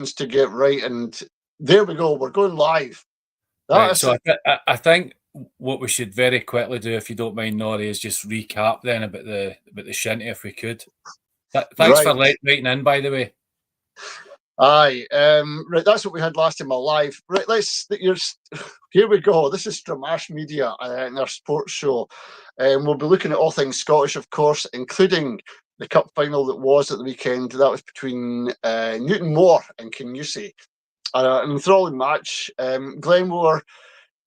to get right, and there we go. We're going live. Right, so I think what we should very quickly do, if you don't mind, Norrie, is just recap then about the shinty, if we could. Thanks for writing in, by the way. Aye, right. That's what we had last time live. Right, here we go. This is Stramash Media in our sports show, and we'll be looking at all things Scottish, of course, including the cup final that was at the weekend. That was between Newtonmore and Kingussie. An enthralling match. Glenn, we were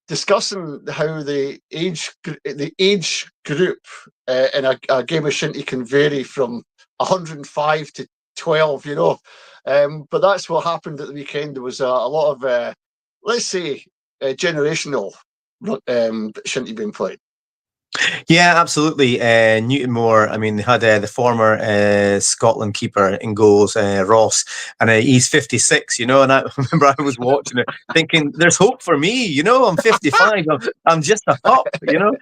discussing how the age group in a game of shinty can vary from 105 to 12, you know. But that's what happened at the weekend. There was a lot of, let's say, generational shinty being played. Yeah, absolutely. Newtonmore, I mean, they had the former Scotland keeper in goals, Ross, and he's 56, you know, and I remember I was watching it thinking, there's hope for me, you know, I'm 55, I'm just a pup, you know.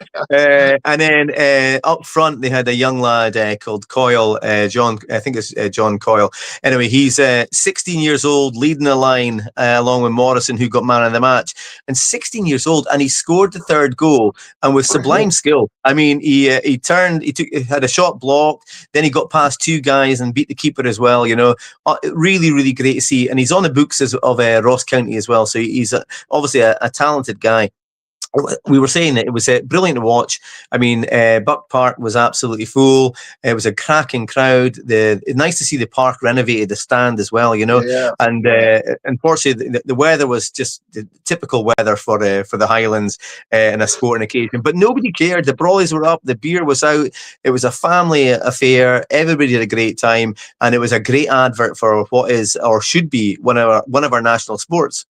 And then up front, they had a young lad called Coyle, John, I think it's John Coyle. Anyway, he's 16 years old, leading the line along with Morrison, who got man of the match, and 16 years old, and he scored the third goal, and with sublime skill. I mean, he had a shot blocked, then he got past two guys and beat the keeper as well, you know. Really, really great to see. And he's on the books of Ross County as well, so he's obviously a talented guy. We were saying that it was brilliant to watch. I mean, Buck Park was absolutely full. It was a cracking crowd. Nice to see the park renovated, the stand as well, you know. Yeah. And unfortunately, the weather was just the typical weather for the Highlands in a sporting occasion. But nobody cared. The brawlies were up. The beer was out. It was a family affair. Everybody had a great time, and it was a great advert for what is or should be one of our national sports.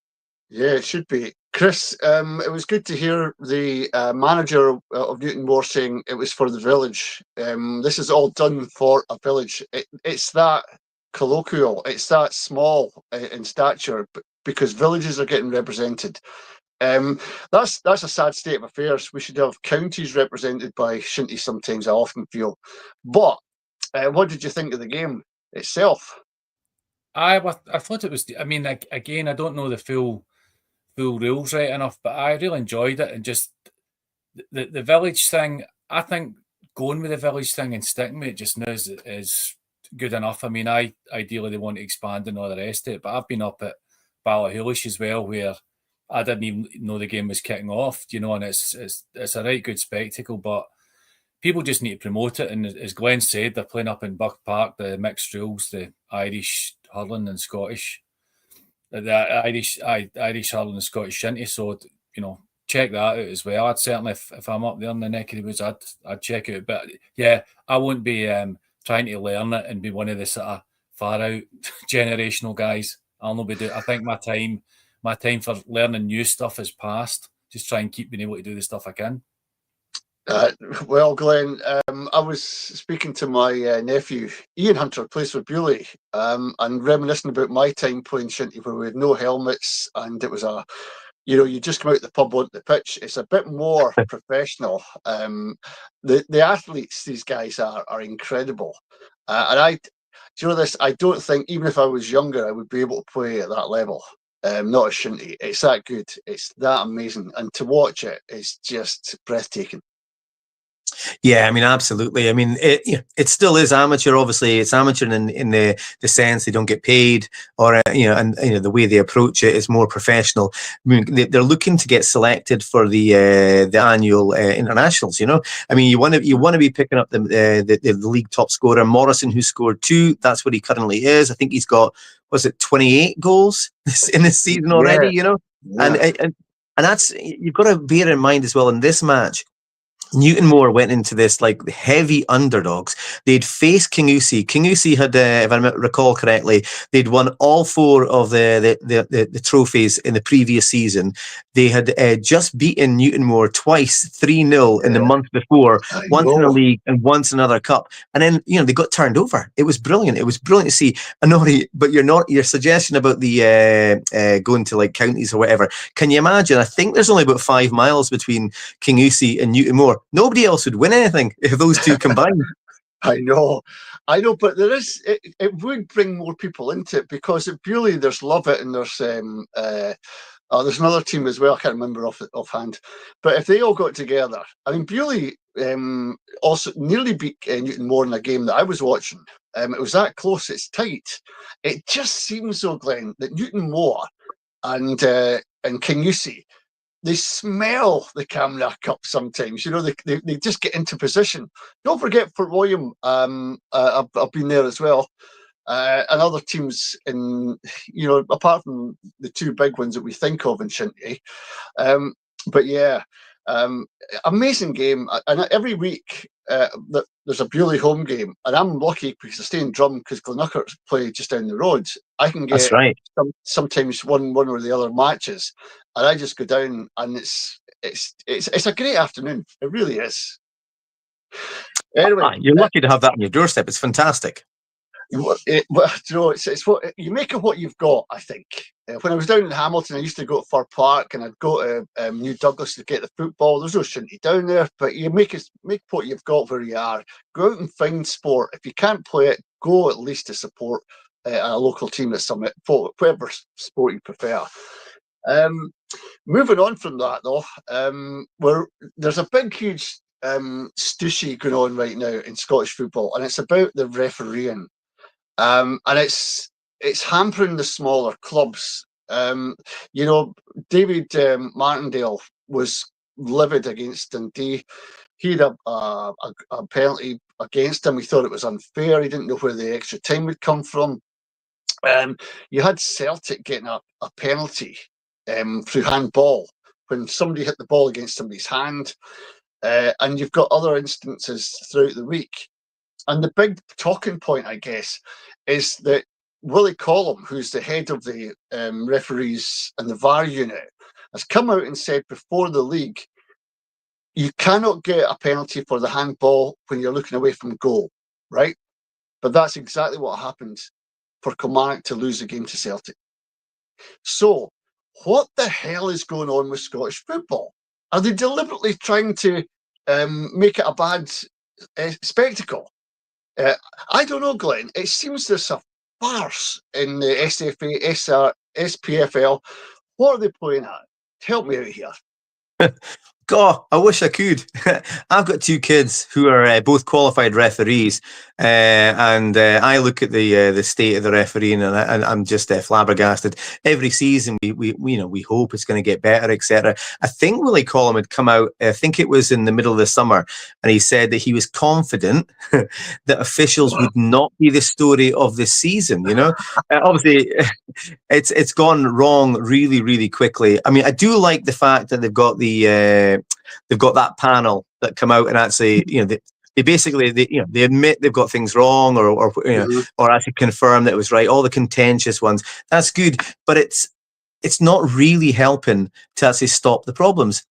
Yeah, it should be. Chris, it was good to hear the manager of Newtonmore saying it was for the village. This is all done for a village. It's that colloquial. It's that small in stature, because villages are getting represented. That's a sad state of affairs. We should have counties represented by shinty sometimes, I often feel. But what did you think of the game itself? I thought it was, I mean, again, I don't know the full rules right enough, but I really enjoyed it. And just the village thing, I think going with the village thing and sticking with it just now is good enough. I mean, ideally they want to expand and all the rest of it, but I've been up at Ballachulish as well, where I didn't even know the game was kicking off, you know, and it's a right good spectacle, but people just need to promote it. And as Glenn said, they're playing up in Buck Park, the mixed rules, the Irish hurling and Scottish. The Irish hurling and Scottish shinty, so you know, check that out as well. I'd certainly, if I'm up there in the neck of the woods, I'd check it out. But yeah, I won't be trying to learn it and be one of the sort of far out generational guys. I'll not be doing. I think my time for learning new stuff is past. Just try and keep being able to do the stuff I can. Well, Glenn, I was speaking to my nephew, Ian Hunter, plays for Bewley, and reminiscing about my time playing shinty, where we had no helmets, and it was you just come out the pub onto the pitch. It's a bit more professional. The athletes, these guys are incredible, and do you know this? I don't think, even if I was younger, I would be able to play at that level. Not a shinty. It's that good. It's that amazing, and to watch it is just breathtaking. Yeah, I mean, absolutely. I mean, it still is amateur. Obviously, it's amateur in the sense they don't get paid, or and the way they approach it is more professional. I mean, they're looking to get selected for the annual internationals. You know, I mean, you want to be picking up the league top scorer Morrison, who scored 2. That's what he currently is. I think he's got 28 goals in this season already. Yeah. You know, yeah. and that's, you've got to bear in mind as well in this match. Newtonmore went into this like heavy underdogs. They'd faced Kingussie. Kingussie had, if I recall correctly, they'd won all 4 of the trophies in the previous season. They had just beaten Newtonmore twice, 3-0 in the month before, once in a league and once another cup. And then they got turned over. It was brilliant. It was brilliant to see. Anori, but your suggestion about the going to like counties or whatever. Can you imagine? I think there's only about 5 miles between Kingussie and Newtonmore. Nobody else would win anything if those two combined. I know. I know, but there is. It would bring more people into it because at Bewley there's Lovett and there's another team as well. I can't remember offhand, but if they all got together, I mean, Bewley also nearly beat Newton Moore in a game that I was watching. It was that close. It's tight. It just seems though, Glenn, that Newton Moore and Kingussie, they smell the Camera Cup sometimes. You know, they just get into position. Don't forget Fort William. I've been there as well. And other teams apart from the two big ones that we think of in Shinty. But yeah, amazing game. And every week there's a Bewley home game, and I'm lucky because I stay in Drum because Glenuckert play just down the road. I can get sometimes one or the other matches, and I just go down, and it's a great afternoon. It really is. Anyway, you're lucky to have that on your doorstep. It's fantastic. It's what you make of what you've got. I think when I was down in Hamilton, I used to go to Fir Park and I'd go to New Douglas to get the football. There's no shinty down there, but you make what you've got where you are. Go out and find sport. If you can't play it, go at least to support a local team at Summit, whatever sport you prefer. Moving on from that though, where there's a big, huge stooshy going on right now in Scottish football, and it's about the refereeing. And it's hampering the smaller clubs. David Martindale was livid against Dundee. He had a penalty against him. He thought it was unfair. He didn't know where the extra time would come from. You had Celtic getting a penalty through handball when somebody hit the ball against somebody's hand. And you've got other instances throughout the week. And the big talking point, I guess, is that Willie Collum, who's the head of the referees and the VAR unit, has come out and said before the league, you cannot get a penalty for the handball when you're looking away from goal, right? But that's exactly what happened for Kilmarnock to lose the game to Celtic. So, what the hell is going on with Scottish football? Are they deliberately trying to make it a bad spectacle? I don't know, Glenn. It seems there's a farce in the SFA, SPFL. What are they playing at? Help me out here. God, I wish I could. I've got two kids who are both qualified referees, and I look at the state of the refereeing, and I'm just flabbergasted. Every season, we hope it's going to get better, etc. I think Willie Collum had come out. I think it was in the middle of the summer, and he said that he was confident that officials would not be the story of this season. Obviously, it's gone wrong really, really quickly. I mean, I do like the fact that they've got they've got that panel that come out and actually, they basically they admit they've got things wrong or actually confirm that it was right. All the contentious ones, that's good, but it's not really helping to actually stop the problems.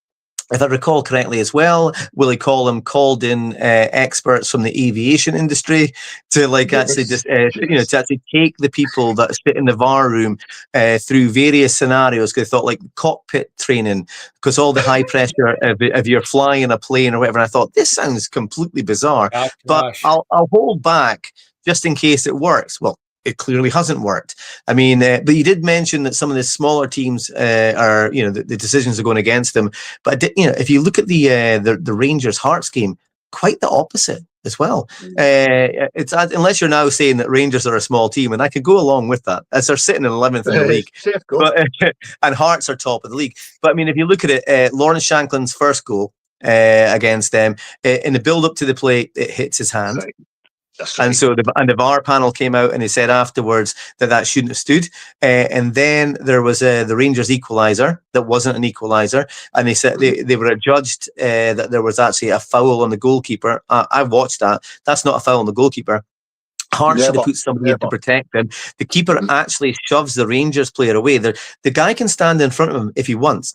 If I recall correctly as well, Willie Collum called in experts from the aviation industry to actually just to actually take the people that sit in the VAR room through various scenarios. Because they thought cockpit training, because all the high pressure if you're flying a plane or whatever. And I thought this sounds completely bizarre, but I'll hold back just in case it works. Well, it clearly hasn't worked. I mean, but you did mention that some of the smaller teams are, the decisions are going against them. But if you look at the Rangers Hearts game, quite the opposite as well. It's unless you're now saying that Rangers are a small team, and I could go along with that, as they're sitting in 11th in the league, and Hearts are top of the league. But I mean, if you look at it, Lawrence Shanklin's first goal against them in the build up to the play, it hits his hand. Right. And so the VAR panel came out and they said afterwards that shouldn't have stood. And then there was the Rangers equaliser that wasn't an equaliser. And they said they were adjudged that there was actually a foul on the goalkeeper. I watched that. That's not a foul on the goalkeeper. Hearts should have put somebody in to protect them. The keeper actually shoves the Rangers player away. The guy can stand in front of him if he wants.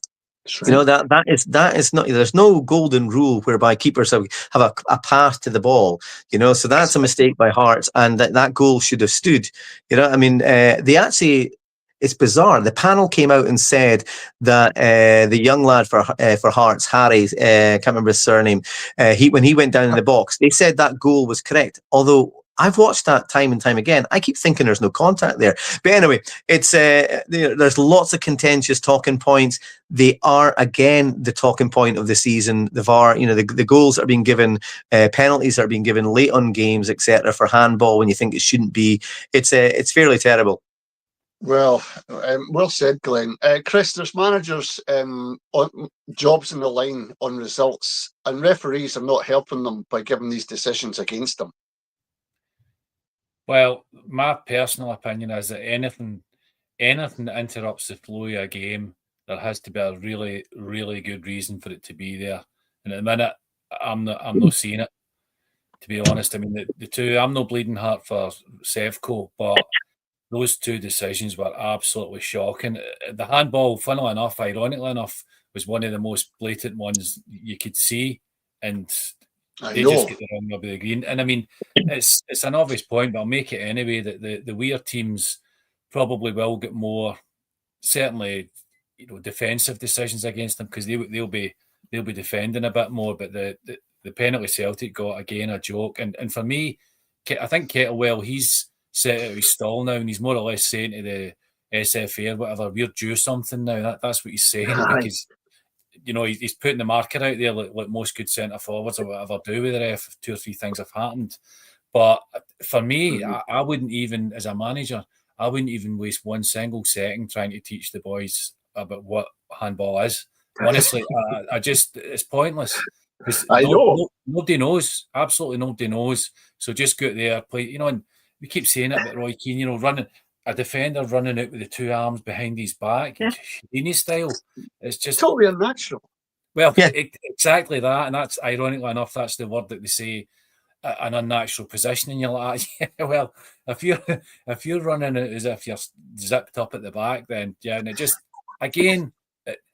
Right. That is not. There's no golden rule whereby keepers have a path to the ball. So that's a mistake by Hearts, and that goal should have stood. I mean, they actually. It's bizarre. The panel came out and said that the young lad for Hearts, Harry, can't remember his surname. When he went down in the box, they said that goal was correct. Although I've watched that time and time again. I keep thinking there's no contact there. But anyway, it's there's lots of contentious talking points. They are, again, the talking point of the season. The VAR, the goals are being given, penalties are being given late on games, etc., for handball when you think it shouldn't be. It's fairly terrible. Well, well said, Glenn. Chris, there's managers on jobs in the line on results, and referees are not helping them by giving these decisions against them. Well, my personal opinion is that anything that interrupts the flow of a game, there has to be a really, really good reason for it to be there. And at the minute, I'm not seeing it, to be honest. I mean, the two, I'm no bleeding heart for Sevco, but those two decisions were absolutely shocking. The handball, funnily enough, ironically enough, was one of the most blatant ones you could see, and they just get the wrong rub of the green. And I mean, it's an obvious point, but I'll make it anyway, that the weird teams probably will get more, certainly, defensive decisions against them, because they'll be defending a bit more. But the penalty Celtic got, again, a joke. And for me, I think Kettlewell, he's set out his stall now, and he's more or less saying to the SFA or whatever, we're due something now. That's what he's saying, because he's putting the marker out there like most good centre forwards or whatever do with the ref if 2 or 3 things have happened. But for me, I wouldn't even, as a manager, I wouldn't even waste 1 single second trying to teach the boys about what handball is. Honestly, I just, it's pointless. Nobody knows. Absolutely nobody knows. So just go out there, play, and we keep saying it about Roy Keane, running, a defender running out with the 2 arms behind his back, Houdini style. It's just totally unnatural. Well, exactly that. And that's, ironically enough, that's the word that they say, an unnatural position. And you're like, well, if you're running it as if you're zipped up at the back, then and it just, again,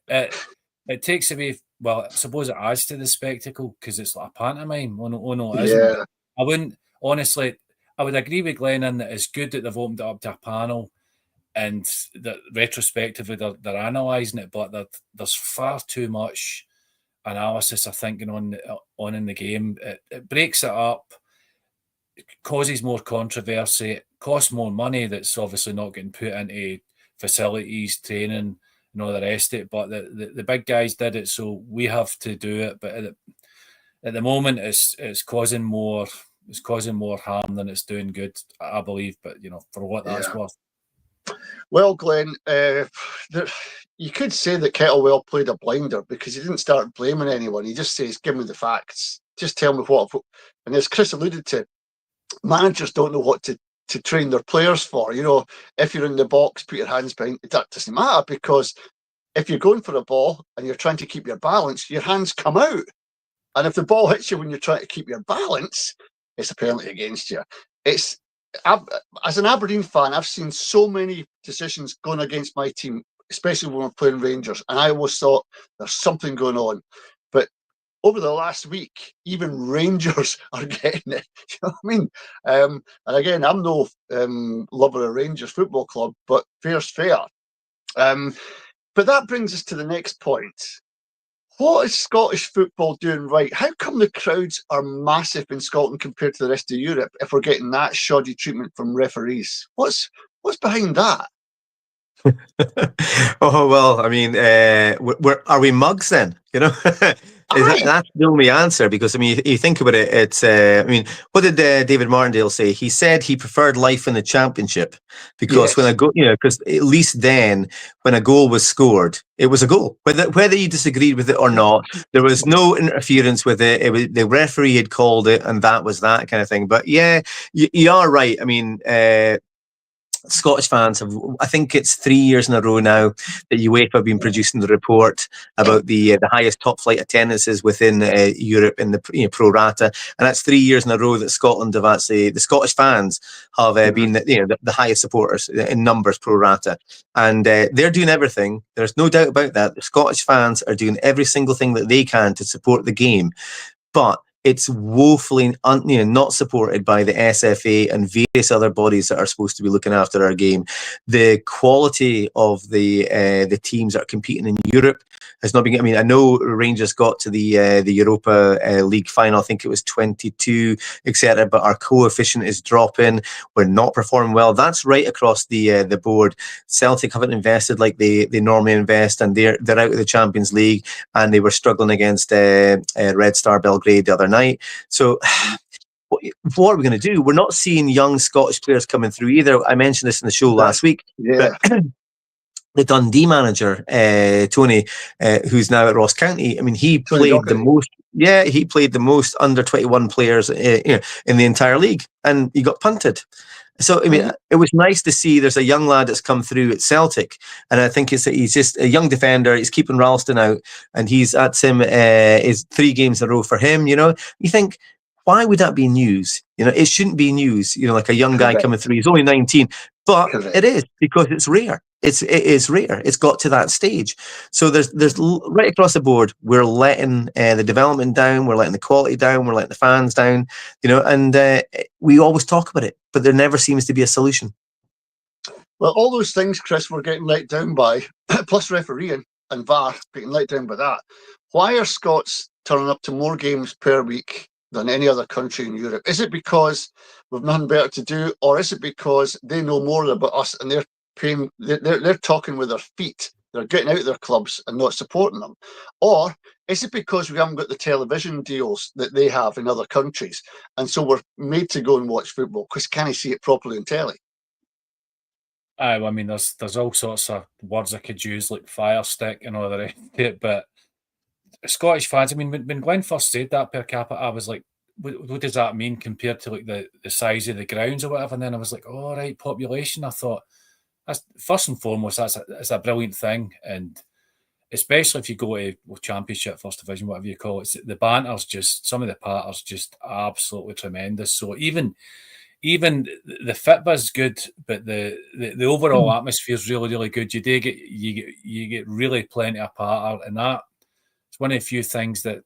it takes away. Well, I suppose it adds to the spectacle because it's like a pantomime. Oh no, it isn't. Yeah. I wouldn't, honestly, I would agree with Glenn in that it's good that they've opened it up to a panel and that retrospectively they're analysing it, but there's far too much analysis, I think, going on in the game. It breaks it up, it causes more controversy, it costs more money that's obviously not getting put into facilities, training, and all the rest of it. But the big guys did it, so we have to do it. But at the moment, it's causing more harm than it's doing good, I believe. But for what that's worth. Well, Glenn, you could say that Kettlewell played a blinder because he didn't start blaming anyone. He just says, give me the facts. Just tell me what. And as Chris alluded to, managers don't know what to train their players for. If you're in the box, put your hands behind. That doesn't matter, because if you're going for a ball and you're trying to keep your balance, your hands come out. And if the ball hits you when you're trying to keep your balance, it's a penalty against you. As an Aberdeen fan, I've seen so many decisions going against my team, especially when we're playing Rangers, and I always thought there's something going on. But over the last week, even Rangers are getting it. You know what I mean? And again, I'm no lover of Rangers Football Club, but fair's fair. But that brings us to the next point. What is Scottish football doing right? How come the crowds are massive in Scotland compared to the rest of Europe if we're getting that shoddy treatment from referees? What's behind that? Oh, well, I mean, are we mugs then? That's the only answer, because, I mean, you think about it, it's, I mean, what did David Martindale say? He said he preferred life in the Championship because when because at least then when a goal was scored, it was a goal. Whether you disagreed with it or not, there was no interference with it. The referee had called it, and that was that kind of thing. But yeah, you are right. I mean, Scottish fans have, I think it's 3 years in a row now that UEFA have been producing the report about the highest top flight attendances within Europe in the pro rata, and that's 3 years in a row that Scotland have actually, the Scottish fans have been the highest supporters in numbers pro rata, and they're doing everything. There's no doubt about that. The Scottish fans are doing every single thing that they can to support the game, but it's woefully not supported by the SFA and various other bodies that are supposed to be looking after our game. The quality of the teams that are competing in Europe has not been. I mean, I know Rangers got to the Europa League final. I think it was 22, etc. But our coefficient is dropping. We're not performing well. That's right across the board. Celtic haven't invested like they normally invest, and they're out of the Champions League, and they were struggling against Red Star Belgrade the other night. So what are we going to do? We're not seeing young Scottish players coming through either. I mentioned this in the show last week. Yeah. But the Dundee manager, Tony, who's now at Ross County, I mean, he played the most. Yeah, he played the most under 21 players in the entire league, and he got punted. So, I mean, it was nice to see there's a young lad that's come through at Celtic, and I think he's just a young defender. He's keeping Ralston out, and he's at him is 3 games in a row for him. You think, why would that be news? It shouldn't be news. Like a young guy coming through. He's only 19, but it is, because it's rare. It is rare. It's got to that stage. So there's right across the board, we're letting the development down, we're letting the quality down, we're letting the fans down, and we always talk about it, but there never seems to be a solution. Well, all those things, Chris, we're getting let down by, plus refereeing and VAR, getting let down by that. Why are Scots turning up to more games per week than any other country in Europe? Is it because we've nothing better to do, or is it because they know more about us and they're talking with their feet? They're getting out of their clubs and not supporting them? Or is it because we haven't got the television deals that they have in other countries, and so we're made to go and watch football because can I see it properly on telly? I mean, there's all sorts of words I could use, like fire stick and all the rest of it, but Scottish fans, I mean, when Glenn first said that per capita, I was like, what does that mean compared to like the size of the grounds or whatever? And then I was like, all right, population. I thought, that's first and foremost, it's a brilliant thing, and especially if you go to Championship, First Division, whatever you call it, the banter's just, some of the parter's just absolutely tremendous. So even the fit is good, but the overall atmosphere is really, really good. You get really plenty of parter, and that it's one of the few things that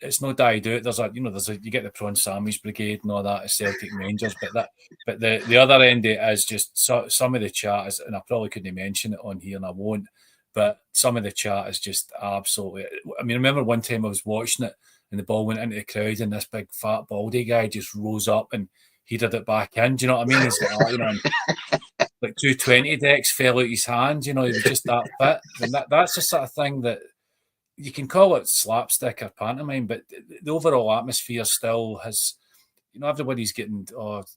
it's no died out. You get the prawn sandwich brigade and all that at Celtic Rangers, but the other end of it is just some of the chat is, and I probably couldn't mention it on here, and I won't. But some of the chat is just absolutely. I mean, I remember one time I was watching it, and the ball went into the crowd, and this big fat baldy guy just rose up and he did it back in. Do you know what I mean? He's like, like 220 decks fell out his hand. He was just that fit, and that's the sort of thing that. You can call it slapstick or pantomime, but the overall atmosphere still has, everybody's getting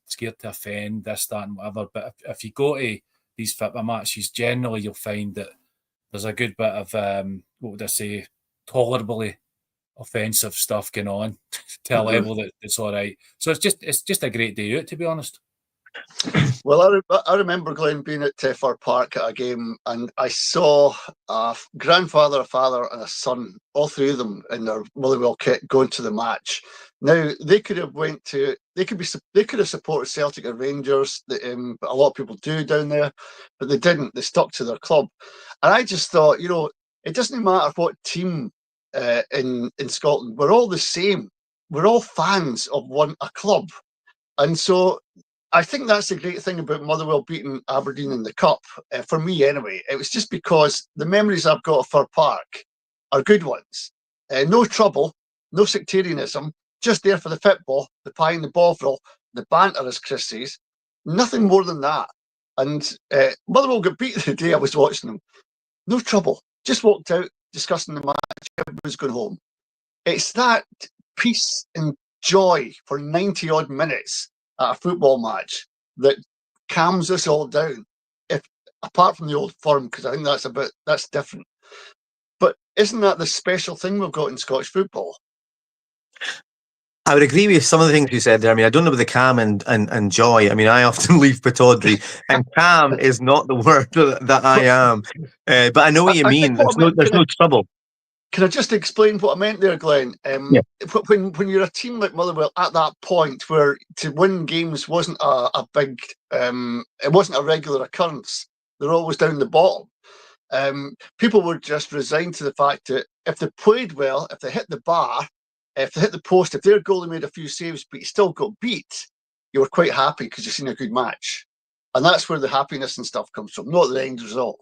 scared to offend, this, that, and whatever. But if you go to these FITBA matches, generally you'll find that there's a good bit of, what would I say, tolerably offensive stuff going on to a level that it's all right. So it's just a great day out, to be honest. Well, I remember, Glenn, being at Fir Park at a game, and I saw a grandfather, a father, and a son, all 3 of them in their Motherwell kit, going to the match. Now they could have supported Celtic or Rangers, but a lot of people do down there, but they didn't. They stuck to their club, and I just thought, it doesn't matter what team in Scotland. We're all the same. We're all fans of a club, and so. I think that's the great thing about Motherwell beating Aberdeen in the Cup, for me anyway. It was just because the memories I've got of Fir Park are good ones. No trouble, no sectarianism, just there for the football, the pie and the bovril, the banter, as Chris says. Nothing more than that. And Motherwell got beat the day I was watching them. No trouble. Just walked out, discussing the match, everybody's going home. It's that peace and joy for 90-odd minutes at a football match that calms us all down, apart from the Old Firm, because I think that's different. But isn't that the special thing we've got in Scottish football? I would agree with some of the things you said there. I mean, I don't know about the calm and joy. I mean, I often leave Pataudry, and calm is not the word that I am. But I know what you mean. There's no trouble. Can I just explain what I meant there, Glenn? Yeah. When you're a team like Motherwell at that point, where to win games wasn't a big, it wasn't a regular occurrence. They're always down the bottom. People were just resigned to the fact that if they played well, if they hit the bar, if they hit the post, if their goalie made a few saves, but he still got beat, you were quite happy because you've seen a good match. And that's where the happiness and stuff comes from, not the end result.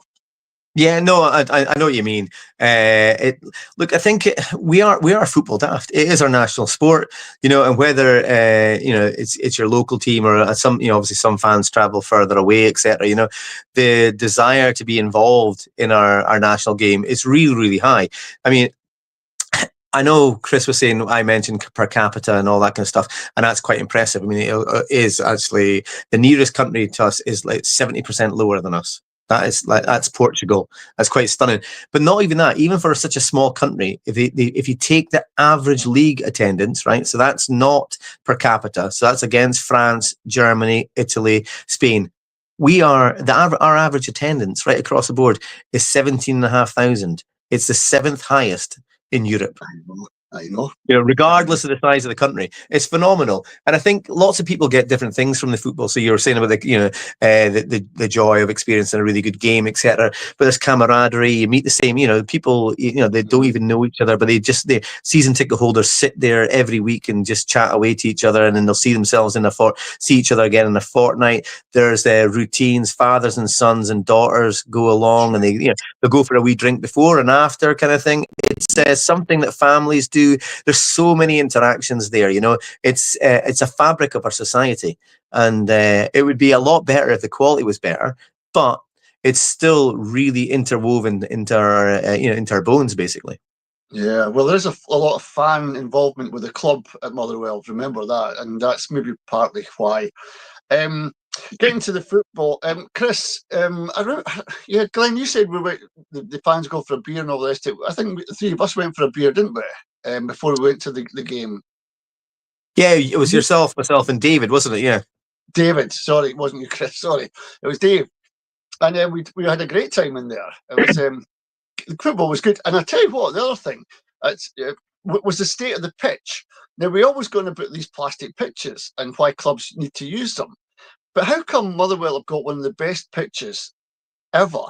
Yeah, no, I know what you mean. Look, I think we are football daft. It is our national sport, and whether it's your local team or some, obviously some fans travel further away, etc. The desire to be involved in our national game is really, really high. I mean, I know Chris was saying, I mentioned per capita and all that kind of stuff, and that's quite impressive. I mean, it is actually the nearest country to us is like 70% lower than us. That's Portugal. That's quite stunning. But not even that. Even for such a small country, if you take the average league attendance, right? So that's not per capita. So that's against France, Germany, Italy, Spain. Our average attendance right across the board is 17,500. It's the 7th highest in Europe. I know. Regardless of the size of the country, it's phenomenal. And I think lots of people get different things from the football. So you were saying about the joy of experiencing a really good game, etc. But there's camaraderie. You meet the same, people. They don't even know each other, but the season ticket holders sit there every week and just chat away to each other, and then they'll see themselves see each other again in a fortnight. There's routines. Fathers and sons and daughters go along, and they'll go for a wee drink before and after, kind of thing. It's something that families do. There's so many interactions there. It's a fabric of our society, and it would be a lot better if the quality was better, but it's still really interwoven into our bones, basically. Yeah, well, there's a lot of fan involvement with the club at Motherwell. Remember that, and that's maybe partly why. Getting to the football, Chris, Glenn, you said the fans go for a beer and all the rest of it. I think the three of us went for a beer, didn't we? Before we went to the game. Yeah, it was yourself, myself, and David, wasn't it? Yeah. David, sorry, it wasn't you, Chris. Sorry, it was Dave, and we had a great time in there. It was the football was good, and I tell you what, the other thing was the state of the pitch. Now we always go on about these plastic pitches and why clubs need to use them, but how come Motherwell have got one of the best pitches ever?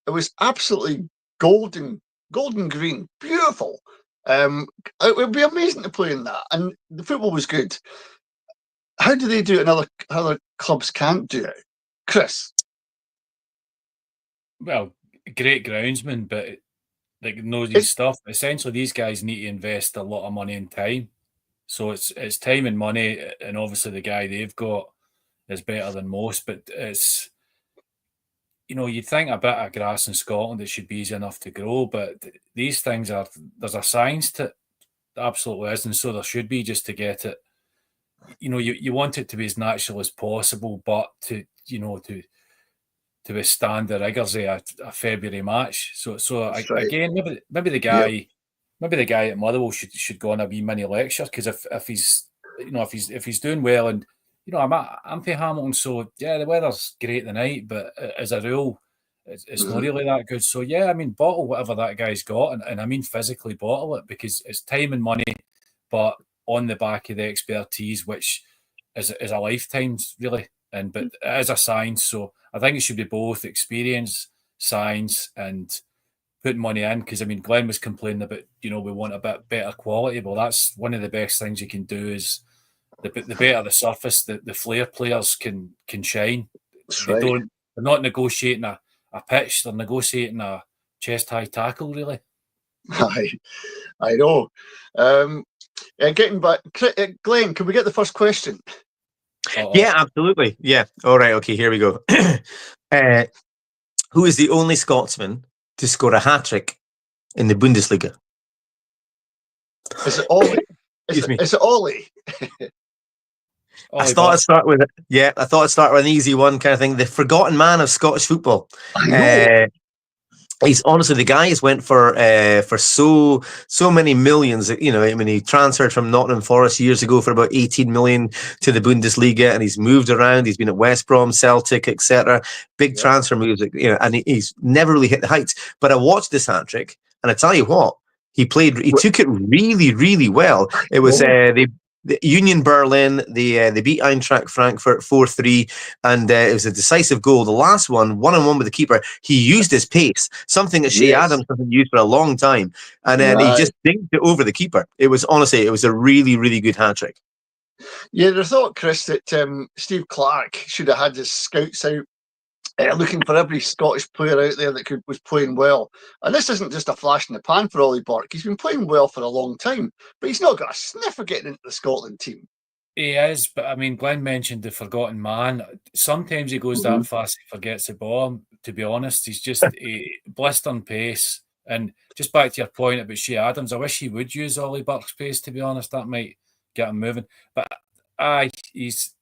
It was absolutely golden green, beautiful. It would be amazing to play in that, and the football was good. How do they do it and other clubs can't do it? Chris? Well, great groundsman, but knows his stuff. Essentially, these guys need to invest a lot of money and time. So it's time and money, and obviously the guy they've got is better than most, but it's, you'd think a bit of grass in Scotland, it should be easy enough to grow, but these things there's a science to it. There absolutely is, and so there should be, just to get it. You want it to be as natural as possible, but to withstand the rigours of a February match. So right. Again, maybe the guy, at Motherwell should go on a wee mini lecture, because if he's doing well, and I'm for Hamilton, so yeah, the weather's great tonight, but as a rule, it's not really that good. So yeah, I mean, bottle whatever that guy's got, and I mean physically bottle it, because it's time and money, but on the back of the expertise, which is a lifetime's really, but it is a science. So I think it should be both experience, science, and putting money in. Because I mean, Glenn was complaining about we want a bit better quality. Well, that's one of the best things you can do, is the better the surface, the flair players can shine. They're not negotiating a pitch, they're negotiating a chest high tackle, really. I know. Getting back, Glenn, can we get the first question? Yeah, absolutely. Yeah. All right. Okay, here we go. Who is the only Scotsman to score a hat-trick in the Bundesliga? Is it Ollie? Is it Ollie? I thought I'd start with an easy one, kind of thing. The forgotten man of Scottish football. I know. He's honestly, the guy has went for so many millions. I mean, he transferred from Nottingham Forest years ago for about 18 million to the Bundesliga, and he's moved around. He's been at West Brom, Celtic, etc. Big transfer moves, and he's never really hit the heights. But I watched this hat trick, and I tell you what, he took it really, really well. It was they the Union Berlin, they beat Eintracht Frankfurt 4-3, and it was a decisive goal. The last one-on-one with the keeper, he used his pace, something that Shea Adams hasn't used for a long time, and then he just dinked it over the keeper. It was honestly, it was a really, really good hat trick. Yeah, I thought, Chris, that Steve Clark should have had his scouts out looking for every Scottish player out there that was playing well. And this isn't just a flash in the pan for Ollie Burke. He's been playing well for a long time, but he's not got a sniff of getting into the Scotland team. He is, but I mean, Glenn mentioned the forgotten man. Sometimes he goes that fast, he forgets the ball. To be honest, he's just a blistering pace. And just back to your point about Shea Adams, I wish he would use Ollie Burke's pace, to be honest. That might get him moving. But he's...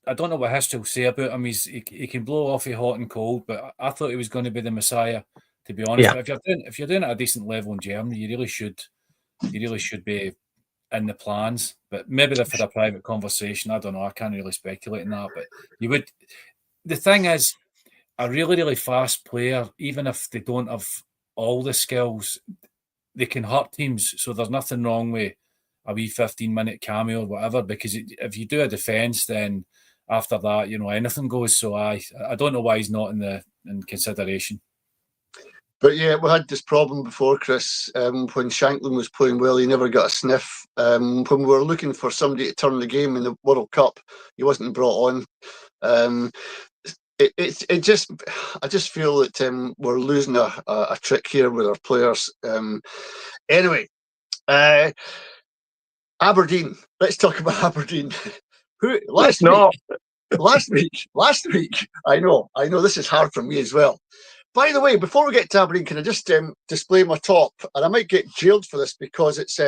I don't know what history will say about him. He can blow off you hot and cold, but I thought he was going to be the Messiah, to be honest. Yeah. But if you're doing it at a decent level in Germany, you really should be in the plans. But maybe they've had a private conversation. I don't know. I can't really speculate on that. But you would. The thing is, a really, really fast player, even if they don't have all the skills, they can hurt teams. So there's nothing wrong with a wee 15-minute cameo or whatever, because if you do a defence, then after that, anything goes. So I don't know why he's not in consideration. But yeah, we had this problem before, Chris. When Shankland was playing well, he never got a sniff. When we were looking for somebody to turn the game in the World Cup, he wasn't brought on. I just feel that we're losing a trick here with our players. Anyway, Aberdeen. Let's talk about Aberdeen. Last week. I know. This is hard for me as well. By the way, before we get to Aberdeen, can I just display my top? And I might get jailed for this because it's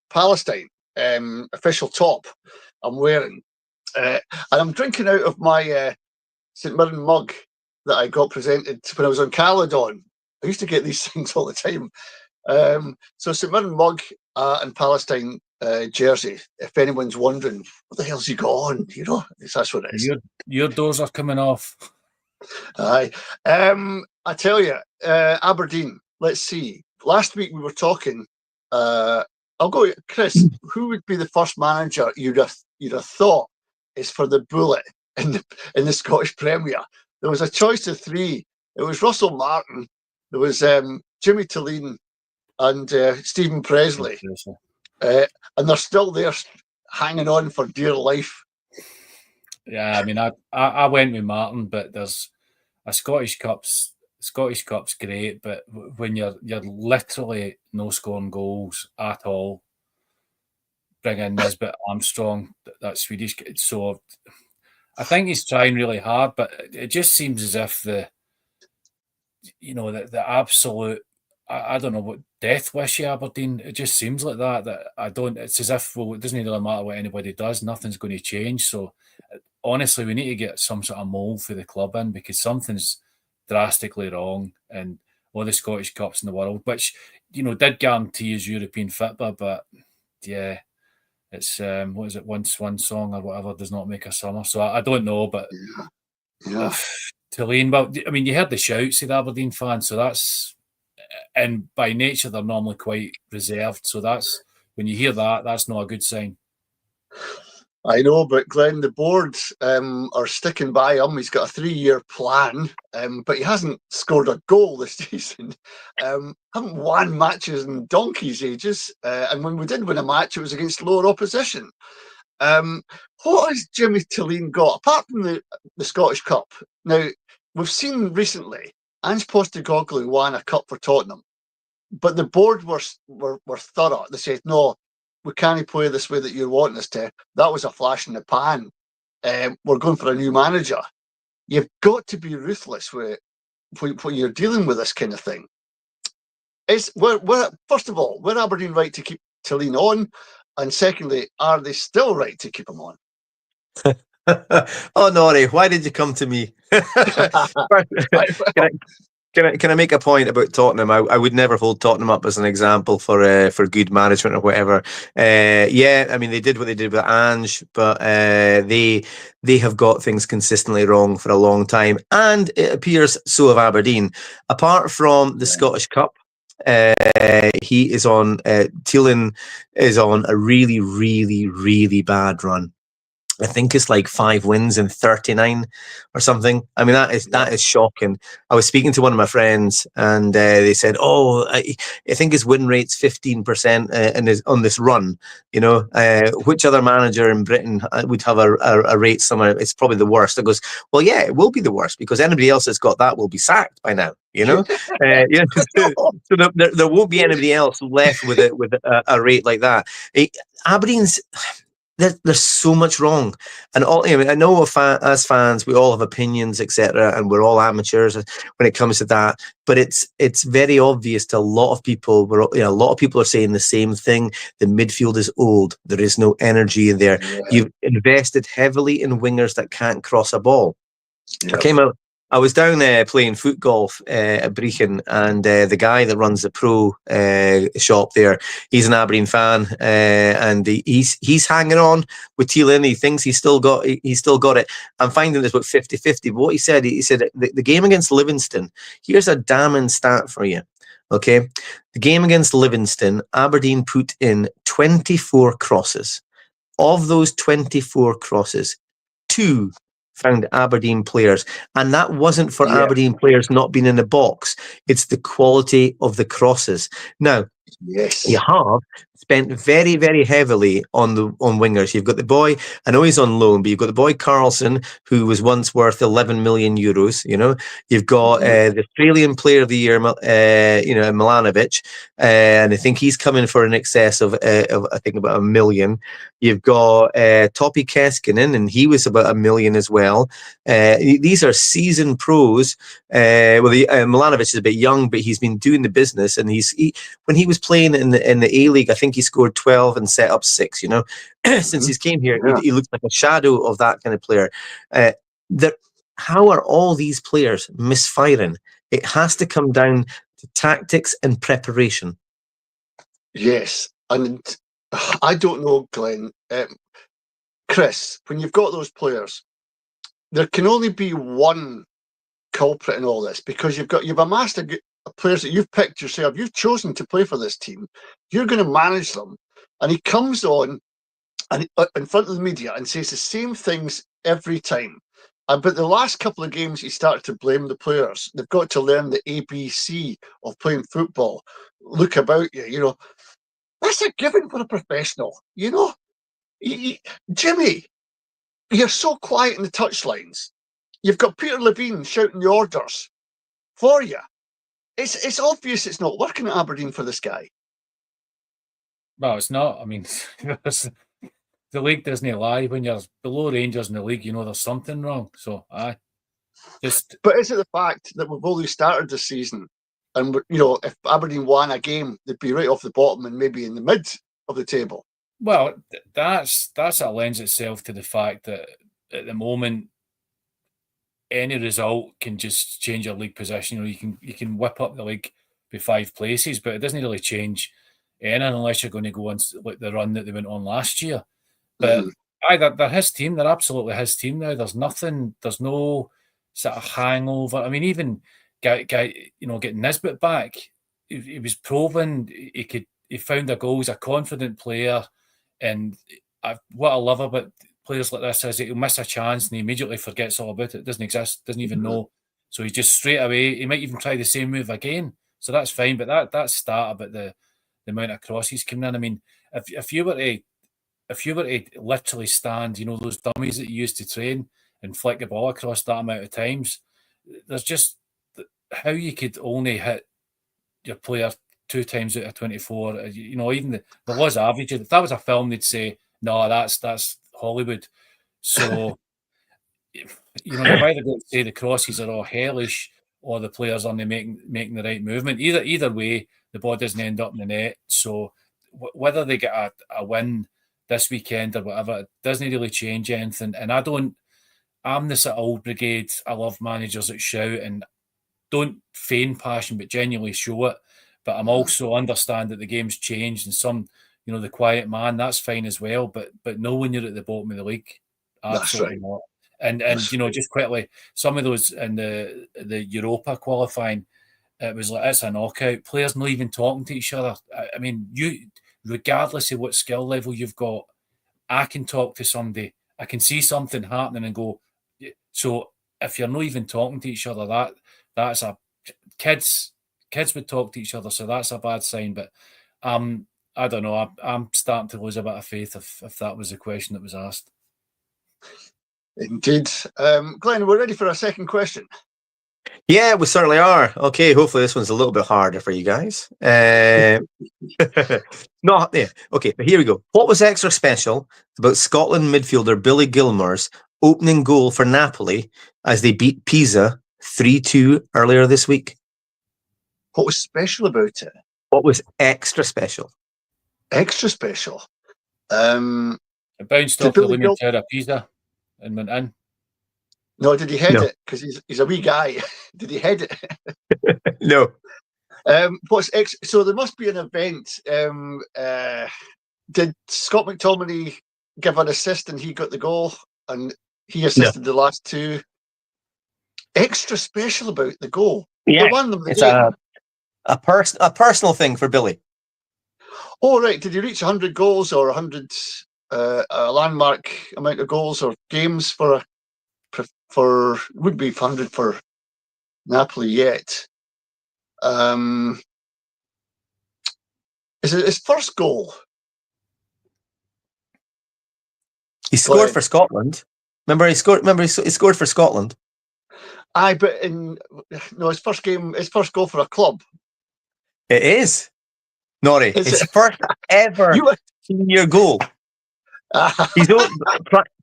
Palestine official top I'm wearing, and I'm drinking out of my St Mirren mug that I got presented when I was on Caledon. I used to get these things all the time. So St Mirren mug and Palestine jersey. If anyone's wondering, what the hell's he got on? That's what it is. Your doors are coming off. Aye. I tell you, Aberdeen. Let's see. Last week we were talking. I'll go, Chris. Who would be the first manager you'd have thought is for the bullet in the Scottish Premier? There was a choice of three. It was Russell Martin. There was Jimmy Tillene and Stephen Presley. And they're still there, hanging on for dear life. Yeah, I mean, I went with Martin, but there's a Scottish Cup's great, but when you're literally no scoring goals at all, bring in Nisbet Armstrong, that Swedish kid. So I think he's trying really hard, but it just seems as if the absolute, I don't know, what death wish of Aberdeen. It just seems like that I don't. It's as if, well, it doesn't really matter what anybody does. Nothing's going to change. So honestly, we need to get some sort of mould for the club in, because something's drastically wrong in all the Scottish Cups in the world, which did guarantee his European football. But yeah, it's what is it? Once one song or whatever does not make a summer. So I don't know, but yeah. Tillene. Well, I mean, you heard the shouts of the Aberdeen fans, so that's. And by nature, they're normally quite reserved. So that's, when you hear that, that's not a good sign. I know, but Glenn, the board are sticking by him. He's got a 3-year plan, but he hasn't scored a goal this season. Haven't won matches in donkey's ages. And when we did win a match, it was against lower opposition. What has Jimmy Tillene got, apart from the Scottish Cup? Now, we've seen recently, Ange Postecoglou won a cup for Tottenham, but the board were thorough. They said, no, we can't play this way that you're wanting us to. That was a flash in the pan. We're going for a new manager. You've got to be ruthless when you're dealing with this kind of thing. First of all, were Aberdeen right to keep Tillene on? And secondly, are they still right to keep him on? Oh, Norrie, why did you come to me? Can I make a point about Tottenham? I would never hold Tottenham up as an example for good management or whatever. Yeah, I mean, they did what they did with Ange, but they have got things consistently wrong for a long time, and it appears so have Aberdeen. Apart from the Scottish Cup, He is on. Thielen is on a really, really, really bad run. I think it's like 5 wins and 39 or something. I mean, that is shocking. I was speaking to one of my friends, and they said, "Oh, I think his win rate's 15% on this run. You know, which other manager in Britain would have a rate somewhere? It's probably the worst." I goes, "Well, yeah, it will be the worst because anybody else that's got that will be sacked by now. You know, so there won't be anybody else left with a rate like that. Aberdeen's." There's so much wrong, and all. I know as fans, we all have opinions, etc., and we're all amateurs when it comes to that. But it's very obvious to a lot of people. A lot of people are saying the same thing. The midfield is old. There is no energy in there. Yeah. You've invested heavily in wingers that can't cross a ball. Yep. I was down there playing foot golf at Brechin, and the guy that runs the pro shop there, he's an Aberdeen fan, and he's hanging on with Thielen. He thinks he's still got it. I'm finding this about 50-50. But what he said the game against Livingston. Here's a damning stat for you. Okay, the game against Livingston, Aberdeen put in 24 crosses. Of those 24 crosses, 2 found Aberdeen players, and that wasn't for Aberdeen players not being in the box. It's the quality of the crosses. Now, you have spent very, very heavily on wingers. You've got the boy, I know he's on loan, but you've got the boy Carlson, who was once worth 11 million euros. You know, you've got the Australian Player of the Year, Milanovic, and I think he's coming for an excess of I think about $1 million. You've got Topi Keskinen, and he was about $1 million as well. These are seasoned pros. Milanovic is a bit young, but he's been doing the business, and when he was playing in the A-League, I think he scored 12 and set up 6. You know, since he's came here, he looks like a shadow of that kind of player. How are all these players misfiring? It has to come down to tactics and preparation. Yes, and I don't know, Glenn. Chris, when you've got those players, there can only be one culprit in all this, because you've amassed players that you've picked yourself. You've chosen to play for this team. You're going to manage them, and he comes on and in front of the media and says the same things every time. But the last couple of games, he started to blame the players. They've got to learn the ABC of playing football. Look about you. You know, that's a given for a professional. You know, Jimmy, you're so quiet in the touchlines. You've got Peter Levine shouting the orders for you. It's obvious it's not working at Aberdeen for this guy. Well, it's not. I mean, the league doesn't lie. When you're below Rangers in the league, you know there's something wrong. So, But is it the fact that we've only started this season, and if Aberdeen won a game, they'd be right off the bottom and maybe in the mid of the table? Well, that lends itself to the fact that at the moment, any result can just change your league position. You can whip up the league by 5 places, but it doesn't really change anything unless you're going to go on like the run that they went on last year. But they're his team. They're absolutely his team now. There's nothing. There's no sort of hangover. I mean, even getting Nisbet back, he was proven he found a goal. He's a confident player, and what I love about players like this is he'll miss a chance and he immediately forgets all about it. It doesn't exist, doesn't even know. So he's just straight away, he might even try the same move again. So that's fine. But that stat about the amount of crosses coming in. I mean, if you were to literally stand, those dummies that you used to train and flick the ball across that amount of times, there's just how you could only hit your player 2 times out of 24. Even there was average. If that was a film, they'd say, no, that's Hollywood. So, you've either got to say the crosses are all hellish or the players aren't making the right movement. Either way, the ball doesn't end up in the net. So, whether they get a win this weekend or whatever, it doesn't really change anything. And I'm this old brigade. I love managers that shout and don't feign passion, but genuinely show it. But I'm also understand that the game's changed and some, the quiet man, that's fine as well. But no, when you're at the bottom of the league, absolutely not. And just quickly, some of those in the Europa qualifying, it was like, it's a knockout. Players not even talking to each other. I mean, regardless of what skill level you've got, I can talk to somebody. I can see something happening and go. So if you're not even talking to each other, that's a kids would talk to each other, so that's a bad sign. But I don't know. I'm starting to lose a bit of faith if that was the question that was asked. Indeed. Glenn, we're ready for our second question. Yeah, we certainly are. Okay, hopefully this one's a little bit harder for you guys. No, yeah. Okay, but here we go. What was extra special about Scotland midfielder Billy Gilmour's opening goal for Napoli as they beat Pisa 3-2 earlier this week? What was special about it? What was extra special? Extra special. It bounced off the Leaning Tower of Pisa and went in. No, did he head it? Because he's a wee guy. Did he head it? No. So there must be an event. Did Scott McTominay give an assist and he got the goal and he assisted the last two? Extra special about the goal. Yeah, they won them the game. A personal thing for Billy. Oh, right. Did he reach 100 goals or 100 a landmark amount of goals or games for would be 100 for Napoli yet? Is it his first goal? He scored for Scotland. Remember, he scored for Scotland. Aye, but his first goal for a club. It is. Nori, his first ever senior goal.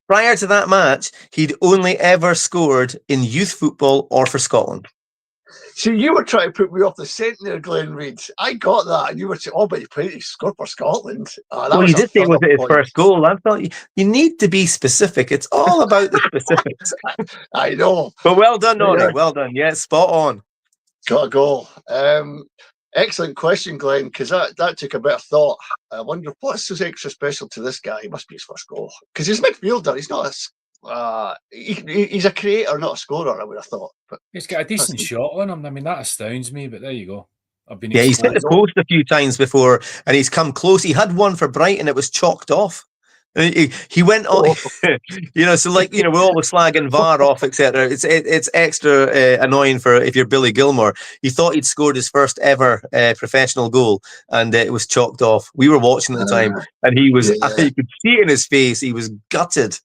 Prior to that match, he'd only ever scored in youth football or for Scotland. See, you were trying to put me off the scent there, Glenn Reid. I got that, and you were saying, "Oh, but he scored for Scotland." Well, you did say was it his first goal. That's not. You need to be specific. It's all about the specifics. I know. But well done, Nori. Yeah. Well done. Yeah, spot on. Got a goal. Excellent question, Glenn, because that took a bit of thought. I wonder what's so extra special to this guy. He must be his first goal because he's a midfielder. He's not he's a creator, not a scorer, I would have thought. But he's got a decent shot on him. I mean, that astounds me, but there you go. He's hit the post a few times before and he's come close. He had one for Brighton, it was chalked off. He went on, so we're always slagging VAR off, etc. It's extra annoying for if you're Billy Gilmour. He thought he'd scored his first ever professional goal, and it was chalked off. We were watching at the time, and he was. You could see it in his face. He was gutted.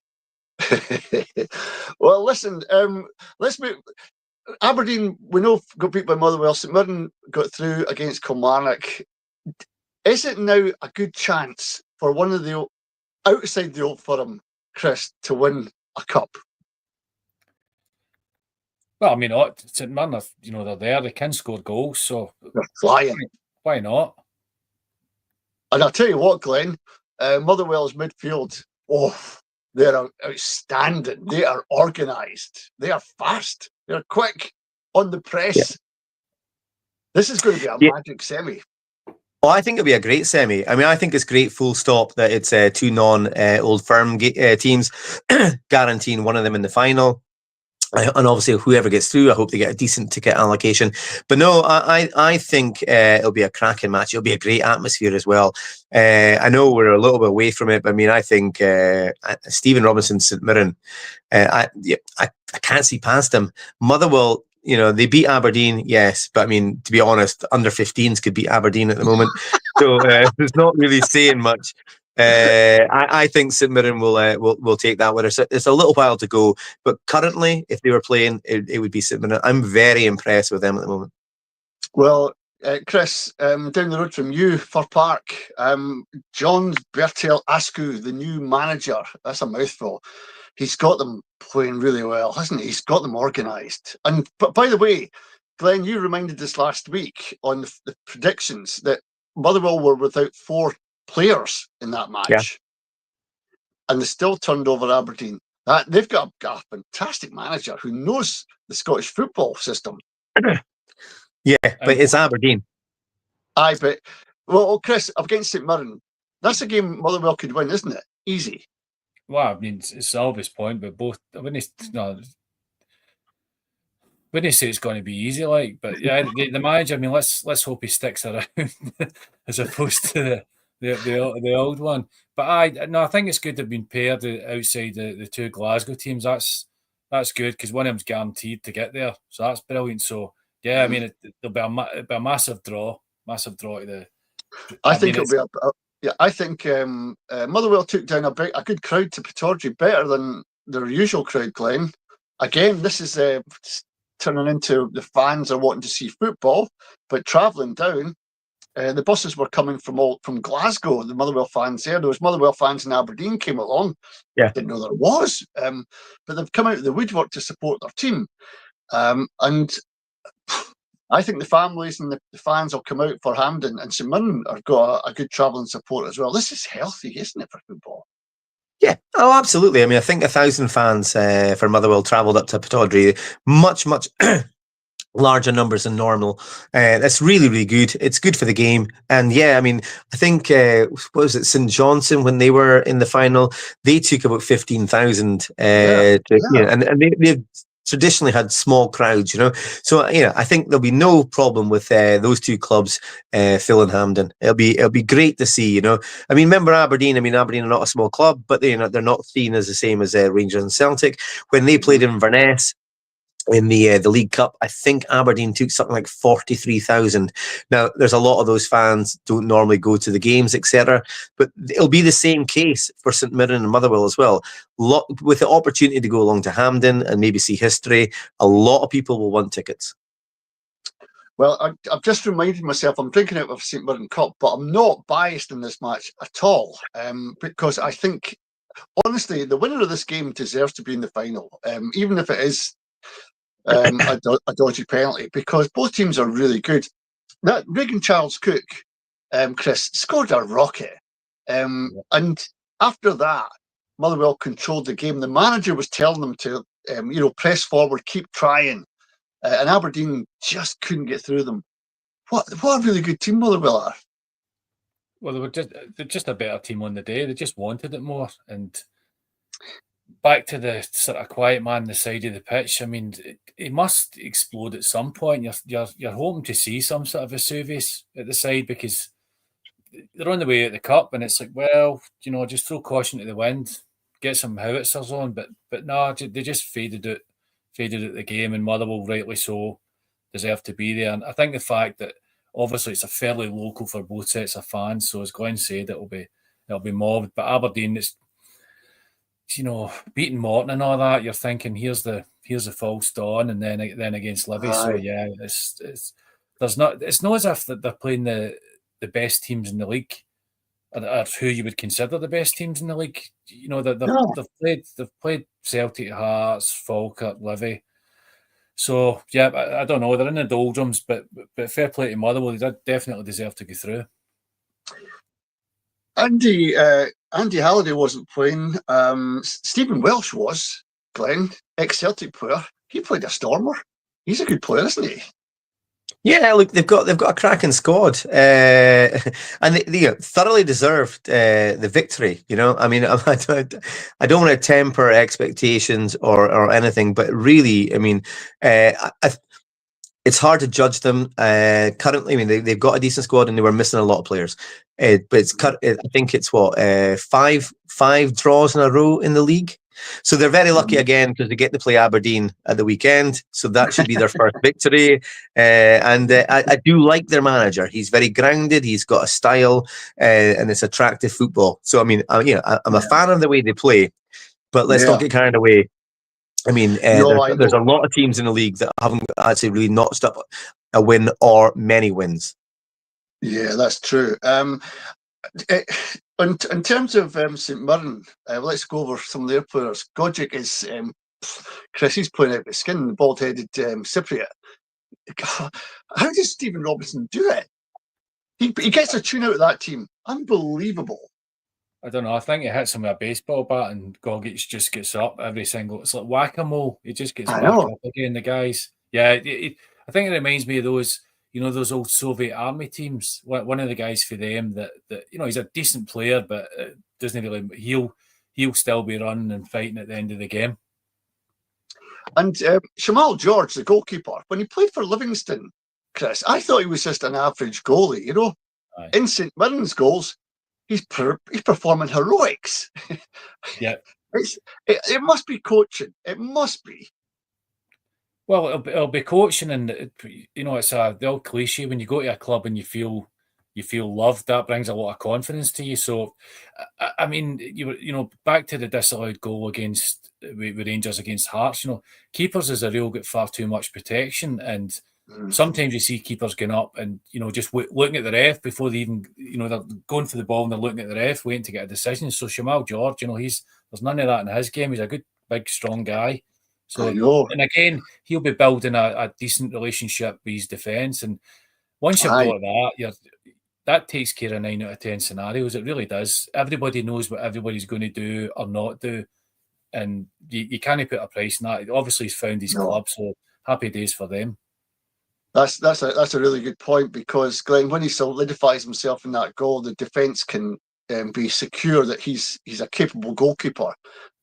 Well, listen. Let's move. Aberdeen. We know got beat by Motherwell. St Mirren got through against Kilmarnock. Is it now a good chance for one of the outside the Old Firm, Chris, to win a cup? Well, I mean, St Mirren, they're there, they can score goals, so they're flying. Why not? And I'll tell you what, Glenn, Motherwell's midfield, they're outstanding. They are organised. They are fast. They're quick on the press. Yeah. This is going to be a magic semi. Well, I think it'll be a great semi. I mean, I think it's great, full stop, that it's two non-Old Firm teams guaranteeing one of them in the final. And obviously, whoever gets through, I hope they get a decent ticket allocation. But no, I think it'll be a cracking match. It'll be a great atmosphere as well. I know we're a little bit away from it, but I mean, I think Stephen Robinson, St Mirren, I can't see past them. Motherwell, they beat Aberdeen, yes, but I mean, to be honest, under 15s could beat Aberdeen at the moment, so there's not really saying much. I think St Mirren will take that winner. So it's a little while to go, but currently, if they were playing, it would be St Mirren. I'm very impressed with them at the moment. Well, Chris, down the road from you, Fir Park, John Bertel Askew, the new manager. That's a mouthful. He's got them playing really well, hasn't he? He's got them organised. But by the way, Glenn, you reminded us last week on the predictions that Motherwell were without 4 players in that match, and they still turned over Aberdeen. They've got a fantastic manager who knows the Scottish football system. Yeah, but it's Aberdeen. Aye, but Chris, against St Mirren, that's a game Motherwell could win, isn't it? Easy. Well, I mean, it's an obvious point, but both. I mean, Wouldn't say it's going to be easy, like, but yeah, the manager. I mean, let's hope he sticks around as opposed to the old one. But I think it's good they've been paired outside the two Glasgow teams. That's good because one of them's guaranteed to get there, so that's brilliant. So yeah, I mean, it'll be a massive draw to the. I think it'll be yeah. I think Motherwell took down a good crowd to Pittodrie, better than their usual crowd, Glenn. Again, this is turning into the fans are wanting to see football, but travelling down. The buses were coming from Glasgow. The Motherwell fans there. There was Motherwell fans in Aberdeen came along. Yeah, didn't know there was. But they've come out of the woodwork to support their team. And I think the families and the fans will come out for Hampden, and St Mirren have got a good travelling support as well. This is healthy, isn't it, for football? Yeah, oh, absolutely. I mean, I think 1,000 fans for Motherwell travelled up to Pittodrie. Much larger numbers than normal. That's really, really good. It's good for the game. And yeah, I mean, I think, what was it, St Johnson, when they were in the final, they took about 15,000. And they've traditionally had small crowds, So, I think there'll be no problem with those two clubs filling Hampden. It'll be great to see, I mean, remember Aberdeen? I mean, Aberdeen are not a small club, but they're not seen as the same as Rangers and Celtic. When they played in Inverness, in the League Cup, I think Aberdeen took something like 43,000. Now, there's a lot of those fans don't normally go to the games, etc. But it'll be the same case for St Mirren and Motherwell as well. With the opportunity to go along to Hampden and maybe see history, a lot of people will want tickets. Well, I've just reminded myself, I'm drinking out of St Mirren Cup, but I'm not biased in this match at all, because I think, honestly, the winner of this game deserves to be in the final, even if it is a dodgy penalty, because both teams are really good. That Regan Charles Cook, Chris, scored a rocket. And after that, Motherwell controlled the game. The manager was telling them to, press forward, keep trying. And Aberdeen just couldn't get through them. What a really good team Motherwell are. Well, they're just a better team on the day. They just wanted it more. And back to the sort of quiet man on the side of the pitch. I mean, it must explode at some point. You're hoping to see some sort of Vesuvius at the side, because they're on the way at the cup, and it's like, well, just throw caution to the wind, get some howitzers on. But no, they just faded out the game, and Motherwell, rightly so, deserve to be there. And I think the fact that obviously it's a fairly local for both sets of fans, so as Glenn said, it'll be mobbed. But Aberdeen, it's beating Morton and all that, you're thinking here's the false dawn, and then against Livy. So yeah, it's not as if that they're playing the best teams in the league, or who you would consider the best teams in the league. They've played Celtic, Hearts, Falkirk, Livy. So yeah, I don't know. They're in the doldrums, but fair play to Motherwell. They definitely deserve to go through. Andy Halliday wasn't playing. Stephen Welsh was, Glenn, ex-Celtic player. He played a stormer. He's a good player, isn't he? Yeah, look, they've got a cracking squad, and they thoroughly deserved the victory. I mean, I don't want to temper expectations or anything, but really, I mean, it's hard to judge them currently. I mean, they've got a decent squad, and they were missing a lot of players. But I think it's five draws in a row in the league. So they're very lucky again, because they get to play Aberdeen at the weekend. So that should be their first victory. And I do like their manager. He's very grounded. He's got a style, and it's attractive football. So I mean, I'm a fan of the way they play. But let's not get carried away. I mean, there's a lot of teams in the league that haven't actually really notched up a win or many wins. Yeah, that's true. In terms of St Mirren, let's go over some of their players. Gogic is Chrissy's playing out of his skin, the bald-headed Cypriot. How does Stephen Robinson do it? He gets a tune out of that team. Unbelievable. I don't know. I think he hits him with a baseball bat, and Gogic just gets up every single. It's like whack-a-mole. He just gets back up again. The guys, yeah. I think it reminds me of those. Those old Soviet army teams. One of the guys for them that he's a decent player, but doesn't really. He'll still be running and fighting at the end of the game. And Shamal George, the goalkeeper, when he played for Livingston, Chris, I thought he was just an average goalie. You know, Aye. in St Mirren's goals, he's performing heroics. Yeah. It must be coaching. It must be. Well, it'll be coaching, and it's the old cliche when you go to a club and you feel loved. That brings a lot of confidence to you. So, I mean, back to the disallowed goal against with Rangers against Hearts. Keepers is a real get far too much protection, and sometimes you see keepers going up and just looking at the ref before they even they're going for the ball and they're looking at the ref, waiting to get a decision. So Shamal George, there's none of that in his game. He's a good, big, strong guy. So, and again, he'll be building a decent relationship with his defence. And once you've got that, that takes care of 9 out of 10 scenarios. It really does. Everybody knows what everybody's going to do or not do. And you can't put a price on that. Obviously, he's found his club, so happy days for them. That's a really good point, because Glenn, when he solidifies himself in that goal, the defence can be secure that he's a capable goalkeeper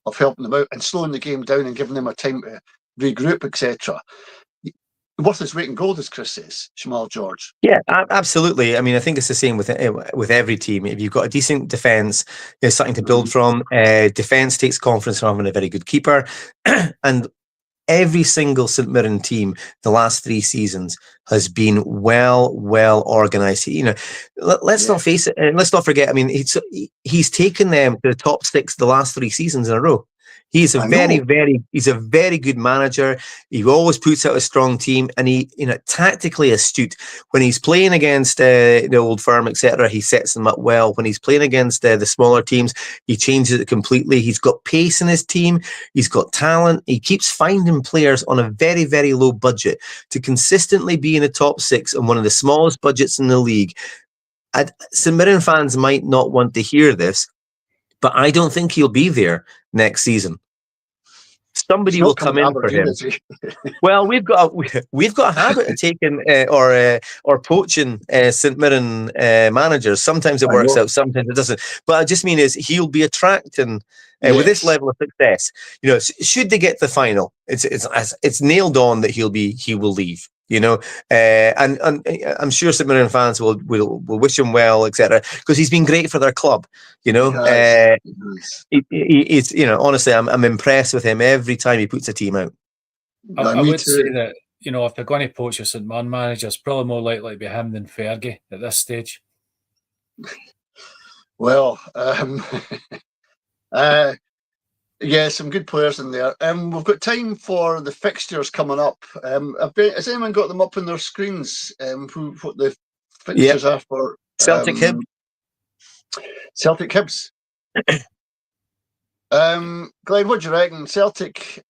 of helping them out and slowing the game down and giving them a time to regroup, etc. Worth his weight in gold, as Chris says, Shamal George. Yeah, absolutely. I mean, I think it's the same with every team. If you've got a decent defence, there's something to build from. Defence takes confidence from having a very good keeper. And every single St Mirren team the last 3 seasons has been well organised. Let's not face it, and let's not forget. I mean, he's taken them to the top 6 the last 3 seasons in a row. He's a very good manager. He always puts out a strong team, and he, tactically astute. When he's playing against the old firm, etc., he sets them up well. When he's playing against the smaller teams, he changes it completely. He's got pace in his team. He's got talent. He keeps finding players on a very, very low budget to consistently be in the top 6 on one of the smallest budgets in the league. St Mirren fans might not want to hear this, but I don't think he'll be there next season. Somebody will come in for him. Well, we've got a habit of taking or poaching St Mirren managers. Sometimes it works out, sometimes it doesn't. But I just mean is he'll be attracting with this level of success. Should they get the final, it's nailed on that he will leave. And I'm sure St Mirren fans will wish him well, etc., because he's been great for their club. It's honestly, I'm impressed with him every time he puts a team out. I would say that if they're going to poach a St Mirren manager, it's probably more likely to be him than Fergie at this stage. Well, yeah, some good players in there. We've got time for the fixtures coming up. Has anyone got them up on their screens? What the fixtures are for Celtic Hibs? Celtic Hibs. Glenn, what do you reckon? Celtic,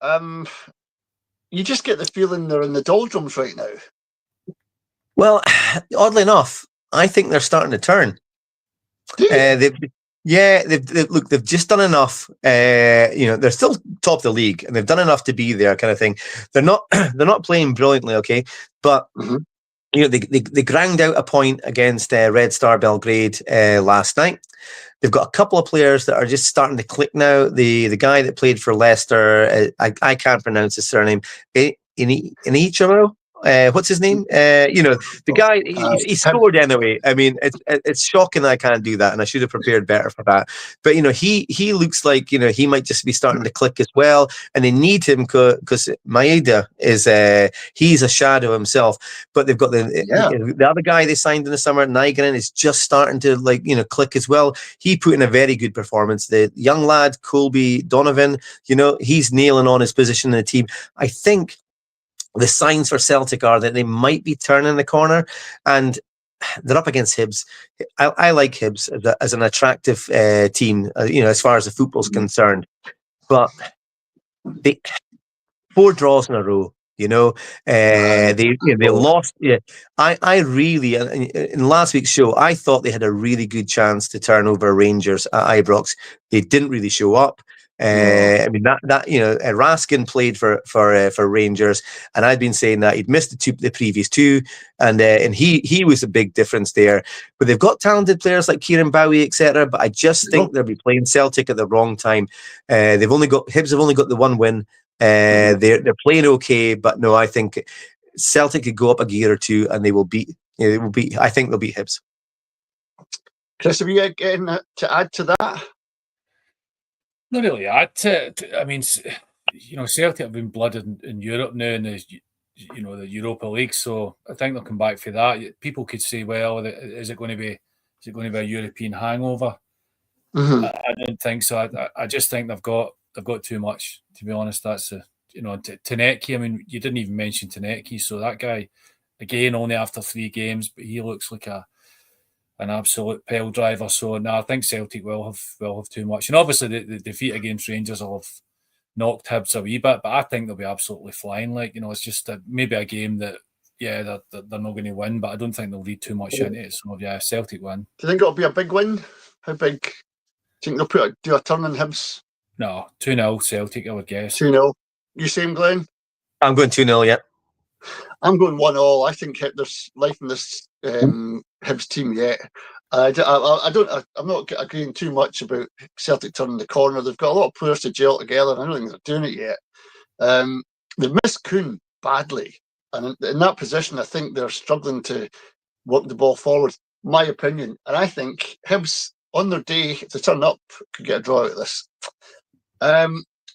you just get the feeling they're in the doldrums right now. Well, oddly enough, I think they're starting to turn. They've just done enough. They're still top of the league, and they've done enough to be there, kind of thing. They're not playing brilliantly, okay, but they ground out a point against Red Star Belgrade last night. They've got a couple of players that are just starting to click now. The guy that played for Leicester, I can't pronounce his surname. Inichiro. What's his name? The guy, he scored anyway. I mean, it's shocking that I can't do that, and I should have prepared better for that. But, he looks like, he might just be starting to click as well, and they need him because Maeda he's a shadow himself. But they've got the other guy they signed in the summer, Nygren, is just starting to, click as well. He put in a very good performance. The young lad, Colby Donovan, he's nailing on his position in the team. I think the signs for Celtic are that they might be turning the corner, and they're up against Hibs. I like Hibs as an attractive team, as far as the football's concerned. But they 4 draws in a row. They lost. Yeah, I really in last week's show I thought they had a really good chance to turn over Rangers at Ibrox. They didn't really show up. I mean that Raskin played for Rangers, and I'd been saying that he'd missed the previous 2, and he was a big difference there. But they've got talented players like Kieran Bowie, etc. But I just think they'll be playing Celtic at the wrong time. Hibs have only got the 1 win. They're playing okay, but no, I think Celtic could go up a gear or two, and they will beat. They will beat. I think they'll beat Hibs. Chris, have you anything to add to that? Not really add to I mean, Celtic have been blooded in Europe now in the the Europa League, so I think they'll come back for that. People could say, well, is it going to be a European hangover? Mm-hmm. I don't think so. I just think they've got too much, to be honest. That's Tanecki. I mean, you didn't even mention Tanecki, so that guy, again, only after 3 games, but he looks like an absolute pile driver. So no, I think Celtic will have too much, and obviously the defeat against Rangers will have knocked Hibs a wee bit, but I think they'll be absolutely flying. It's just maybe a game that they're not going to win, but I don't think they'll read too much into it. So yeah, Celtic win. Do you think it'll be a big win? How big? Do you think they'll do a turn in Hibs? No, 2-0 Celtic, I would guess. 2-0. You same, Glenn? I'm going 2-0, yeah. I'm going 1-1. I think there's life in this Hibs team yet. I'm not agreeing too much about Celtic turning the corner. They've got a lot of players to gel together, and I don't think they're doing it yet. They've missed Kuhn badly, and in that position, I think they're struggling to work the ball forward. My opinion, and I think Hibs on their day, if they turn up, could get a draw out of this.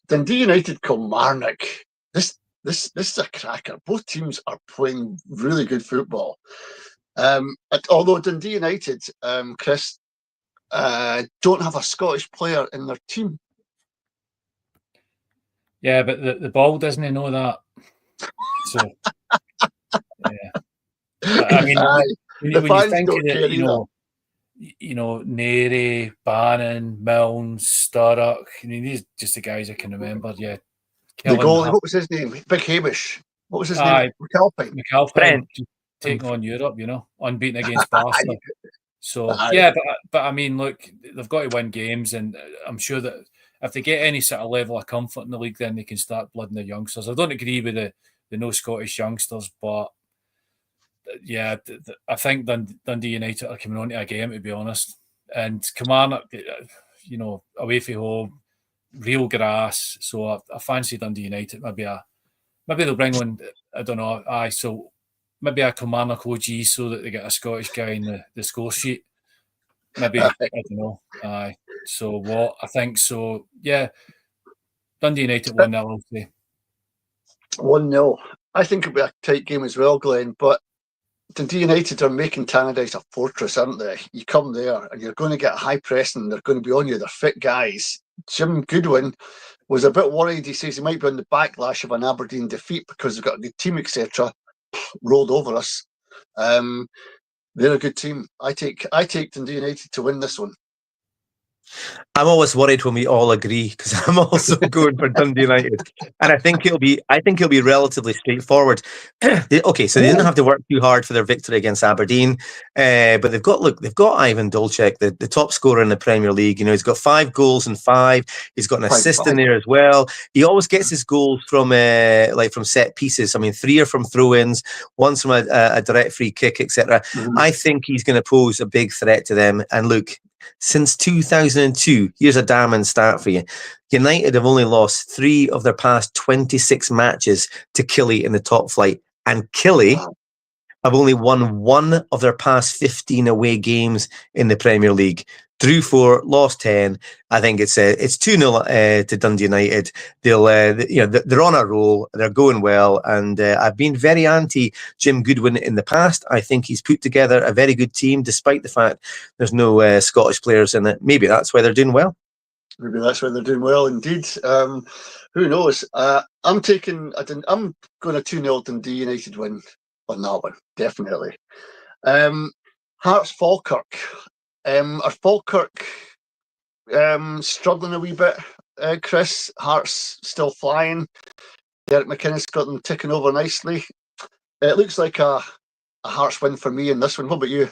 Dundee United, Kilmarnock. This is a cracker. Both teams are playing really good football. Although Dundee United, Chris, don't have a Scottish player in their team. Yeah, but the ball doesn't know that. So, yeah. I mean, when you think of it, Neri, Bannon, Milnes, Sturrock. I mean, these are just the guys I can remember. Yeah. The goalie, what was his name? Big Hamish. What was his name? McAlpine taking on Europe, unbeaten against Barca. So, yeah, but I mean, look, they've got to win games, and I'm sure that if they get any sort of level of comfort in the league, then they can start blooding the youngsters. I don't agree with the no Scottish youngsters, but yeah, I think Dundee United are coming on to a game, to be honest. And Kilmarnock, away from home, real grass. So I fancy Dundee United. Maybe they'll bring on, I don't know. So maybe a Kilmarnock OG so that they get a Scottish guy in the score sheet. Maybe I don't know. So what I think so. Yeah, Dundee United 1-0. I'll say 1-0. I think it'll be a tight game as well, Glenn. But Dundee United are making Tannadice a fortress, aren't they? You come there and you're going to get high pressing. They're going to be on you. They're fit guys. Jim Goodwin was a bit worried. He says he might be on the backlash of an Aberdeen defeat because they've got a good team, etc. Rolled over us. They're a good team. I take Dundee United to win this one. I'm always worried when we all agree because I'm also going for Dundee United, and I think it'll be relatively straightforward. So they didn't have to work too hard for their victory against Aberdeen, but they've got Ivan Dolček, the top scorer in the Premier League. He's got 5 goals and 5. He's got an assist in there as well. He always gets his goals from set pieces. I mean, 3 are from throw-ins, 1's from a direct free kick, etc. Mm-hmm. I think he's going to pose a big threat to them. And look, since 2002, here's a damning stat for you. United have only lost 3 of their past 26 matches to Killie in the top flight. And Killie have only won 1 of their past 15 away games in the Premier League. Drew 4, lost 10. I think it's 2-0 to Dundee United. They're on a roll. They're going well, and I've been very anti Jim Goodwin in the past. I think he's put together a very good team, despite the fact there's no Scottish players in it. Maybe that's why they're doing well. Maybe that's why they're doing well, indeed. Who knows? I'm going to 2-0 Dundee United win on that one, definitely. Hearts Falkirk. Are Falkirk struggling a wee bit, Chris? Hearts still flying. Derek McInnes got them ticking over nicely. It looks like a Hearts win for me in this one. What about you?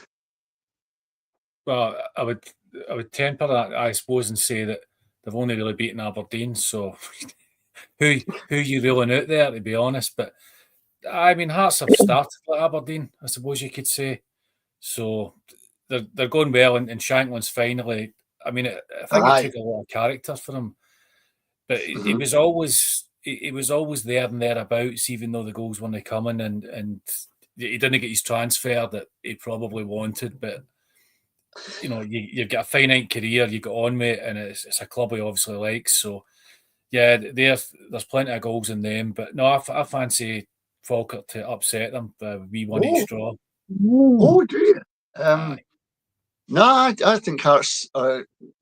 Well, I would temper that, I suppose, and say that they've only really beaten Aberdeen. So who you reeling out there, to be honest? But I mean, Hearts have started like Aberdeen, I suppose you could say. So they're going well, and Shankland's finally. I mean, I think it took a lot of character for him, but he was always he was always there and thereabouts, even though the goals weren't coming, and he didn't get his transfer that he probably wanted. But you've got a finite career, you got on with it, and it's a club he obviously likes. So yeah, there's plenty of goals in them. But no, I fancy Falkirk to upset them. We won each draw. Oh, do you? Aye. No, I think Hearts.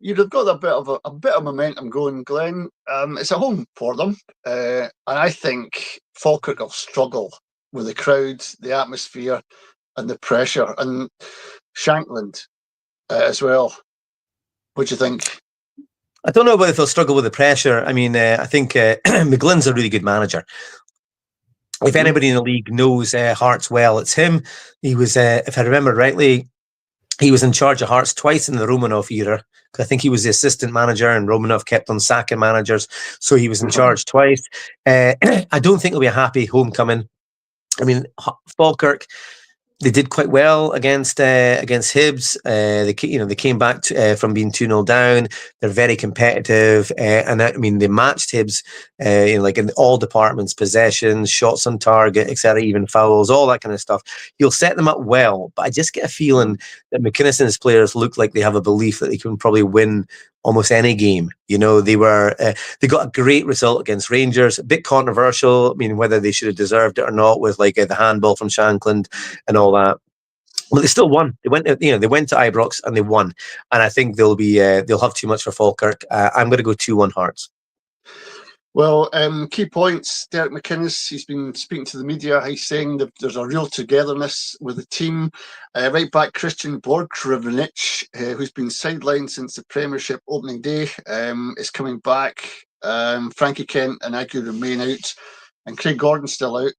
You've got a bit of momentum going, Glenn. It's at home for them, and I think Falkirk will struggle with the crowd, the atmosphere, and the pressure, and Shankland as well. What do you think? I don't know whether they'll struggle with the pressure. I mean, I think McGlynn's a really good manager. If anybody in the league knows Hearts well, it's him. He was, if I remember rightly, he was in charge of Hearts twice in the Romanov era. I think he was the assistant manager, and Romanov kept on sacking managers, so he was in charge twice. I don't think it'll be a happy homecoming. I mean, Falkirk, they did quite well against Hibs. They came back from being 2-0 down. They're very competitive, and I mean they matched Hibs, like in all departments: possessions, shots on target, etc., even fouls, all that kind of stuff. He'll set them up well, but I just get a feeling that McInnes and his players look like they have a belief that they can probably win almost any game. They got a great result against Rangers, a bit controversial. I mean, whether they should have deserved it or not, with like the handball from Shankland and all that. But they still won. They went to Ibrox and they won. And I think they'll have too much for Falkirk. I'm going to go 2-1 Hearts. Well, key points. Derek McInnes, he's been speaking to the media. He's saying that there's a real togetherness with the team. Right back, Christian Borgkrivinic, who's been sidelined since the Premiership opening day, is coming back. Frankie Kent and Agu remain out, and Craig Gordon's still out.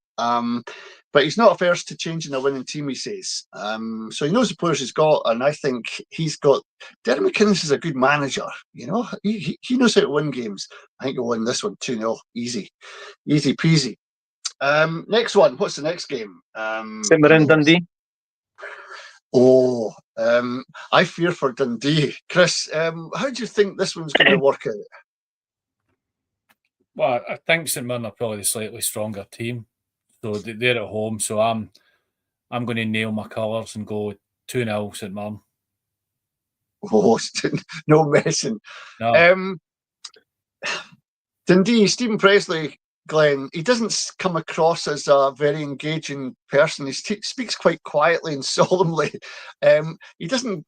But he's not averse to changing a winning team, he says. So he knows the players he's got, and I think he's got... Derek McInnes is a good manager, He knows how to win games. I think he'll win this one 2-0. Easy peasy. Next one. What's the next game? St Mirren Dundee. I fear for Dundee. Chris, how do you think this one's going to work out? Well, I think St Mirren are probably the slightly stronger team. So they're at home, so I'm going to nail my colours and go 2-0 St Mirren. Oh, no messing. No. Dundee, Stephen Presley, Glenn, he doesn't come across as a very engaging person. He speaks quite quietly and solemnly. He doesn't...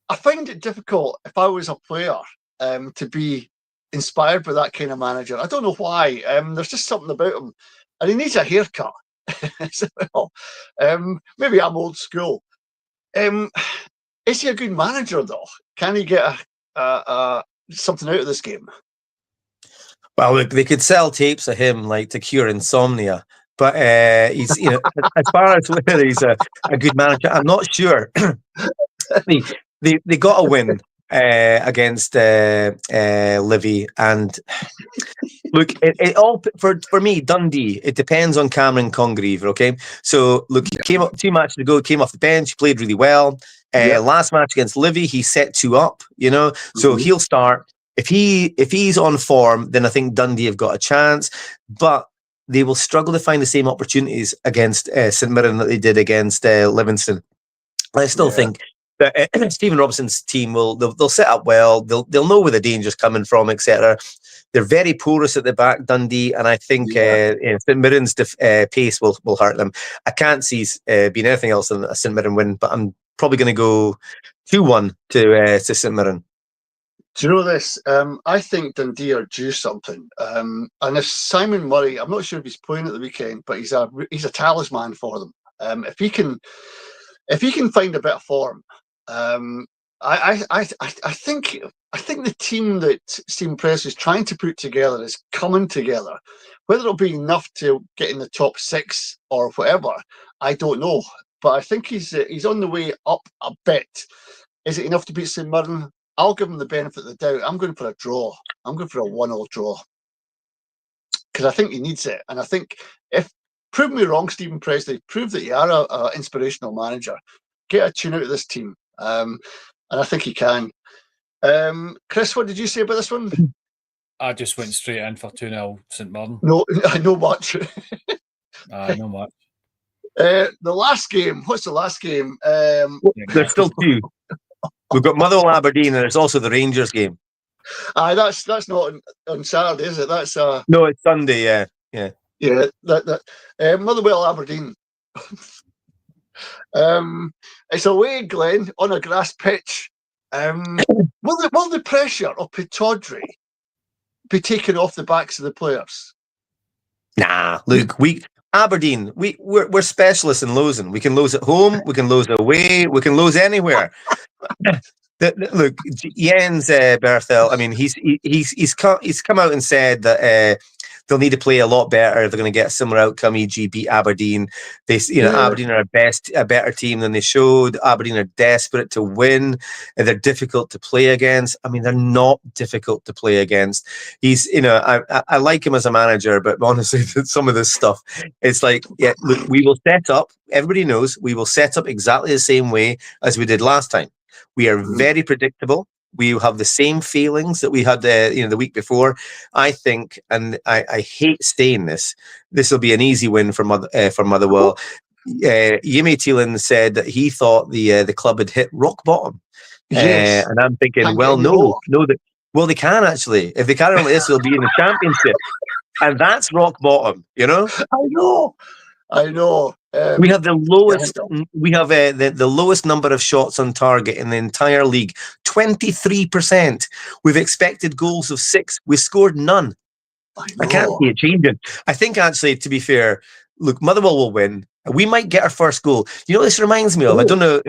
I find it difficult, if I was a player, to be inspired by that kind of manager. I don't know why. There's just something about him. And he needs a haircut as well. Maybe I'm old school. Is he a good manager, though? Can he get something out of this game? Well, look, they could sell tapes of him like to cure insomnia. But he's, as far as whether he's a good manager, I'm not sure. They got a win against Livy, and look, it all for me, Dundee. It depends on Cameron Congreve. Okay, so look, he came up 2 matches ago, came off the bench, played really well. Last match against Livy, he set 2 up. So he'll start. If he's on form, then I think Dundee have got a chance, but they will struggle to find the same opportunities against St Mirren that they did against Livingston. I still think that Stephen Robinson's team they'll set up well. They'll know where the danger's coming from, etc. They're very porous at the back, Dundee, and I think St Mirren's pace will hurt them. I can't see being anything else than a St Mirren win, but I'm probably going to go 2-1 to St Mirren. Do you know this? I think Dundee are due something. And if Simon Murray, I'm not sure if he's playing at the weekend, but he's a talisman for them. If he can find a bit of form, I think the team that Stephen Press is trying to put together is coming together. Whether it'll be enough to get in the top 6 or whatever, I don't know. But I think he's on the way up a bit. Is it enough to beat St Mirren? I'll give him the benefit of the doubt. I'm going for a draw. I'm going for a 1-0 draw. Because I think he needs it. And I think prove me wrong, Stephen Presley, prove that you are an inspirational manager. Get a tune out of this team. And I think he can. Chris, what did you say about this one? I just went straight in for 2-0 St Mirren. No, I know much. No much. The last game. What's the last game? There's still two. We've got Motherwell Aberdeen, and there's also the Rangers game. That's not on Saturday, is it? That's No, it's Sunday. Yeah. That Motherwell Aberdeen. It's away, Glenn, on a grass pitch. Will the pressure of Pittodrie be taken off the backs of the players? Nah, look, Aberdeen, we're specialists in losing. We can lose at home, we can lose away, we can lose anywhere. Look, Jens Berthel. I mean, he's come out and said that they'll need to play a lot better if they're going to get a similar outcome. E.g., beat Aberdeen. Aberdeen are a better team than they showed. Aberdeen are desperate to win, and they're difficult to play against. I mean, they're not difficult to play against. He's, I like him as a manager, but honestly, some of this stuff, it's like, yeah, look, we will set up. Everybody knows we will set up exactly the same way as we did last time. We are very predictable. We have the same feelings that we had, the week before. I think, and I hate saying this, this will be an easy win for Motherwell. Yemi Thielen said that he thought the club had hit rock bottom. Yes. And I'm thinking, they can actually. If they carry on like this, they'll be in the championship, and that's rock bottom. I know. We have the lowest. We have the lowest number of shots on target in the entire league. 23%. We've expected goals of 6. We scored none. I can't see it changing. I think actually, to be fair, look, Motherwell will win. We might get our first goal. You know what this reminds me of? I don't know.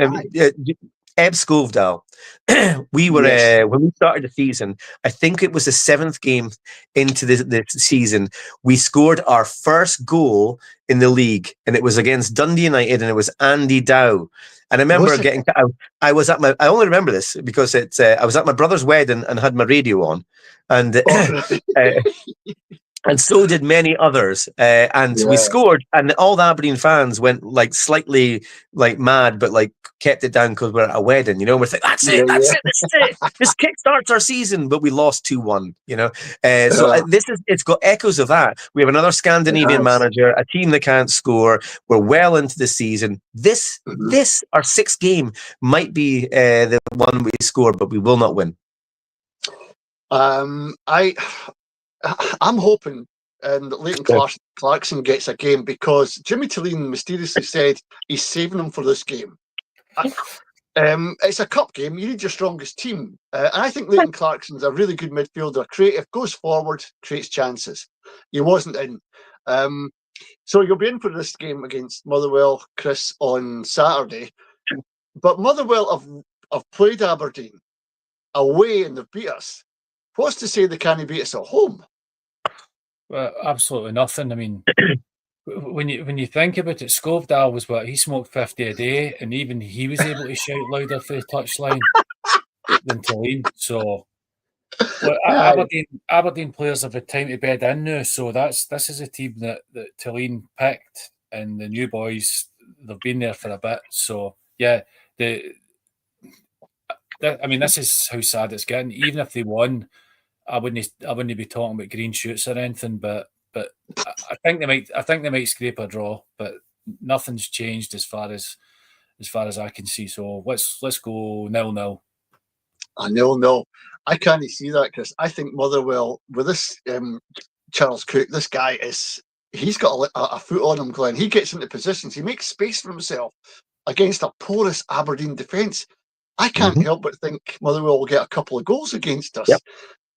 Eb Skovdal. We were when we started the season. I think it was the 7th game into the season. We scored our first goal in the league, and it was against Dundee United, and it was Andy Dow. And I remember I was at I only remember this because I was at my brother's wedding and had my radio on, and and so did many others. We scored, and all the Aberdeen fans went like slightly like mad, but like kept it down because we're at a wedding. We're thinking, that's it. This is it. This kickstarts our season, but we lost 2-1. It's got echoes of that. We have another Scandinavian manager, a team that can't score. We're well into the season. This our 6th game might be the one we score, but we will not win. I'm hoping that Leighton Clarkson gets a game, because Jimmy Tilleen mysteriously said he's saving him for this game. It's a cup game. You need your strongest team. And I think Leighton Clarkson's a really good midfielder. Creative, goes forward, creates chances. He wasn't in. So you'll be in for this game against Motherwell, Chris, on Saturday. But Motherwell have played Aberdeen away and they've beat us. What's to say they can't beat us at home? Well, absolutely nothing. I mean, when you think about it, Skovdal was he smoked 50 a day, and even he was able to shout louder for the touchline than Tilleen. So Aberdeen players have had time to bed in now. So this is a team that Tilleen picked, and the new boys, they've been there for a bit. So yeah, this is how sad it's getting. Even if they won, I wouldn't be talking about green shoots or anything, but I think they might scrape a draw, but nothing's changed as far as I can see. So let's go 0-0. A 0-0. I can't see that, Chris. I think Motherwell with this Charles Cook, this guy he's got a foot on him, Glenn. He gets into positions, he makes space for himself against a porous Aberdeen defence. I can't help but think Motherwell will get a couple of goals against us. Yep.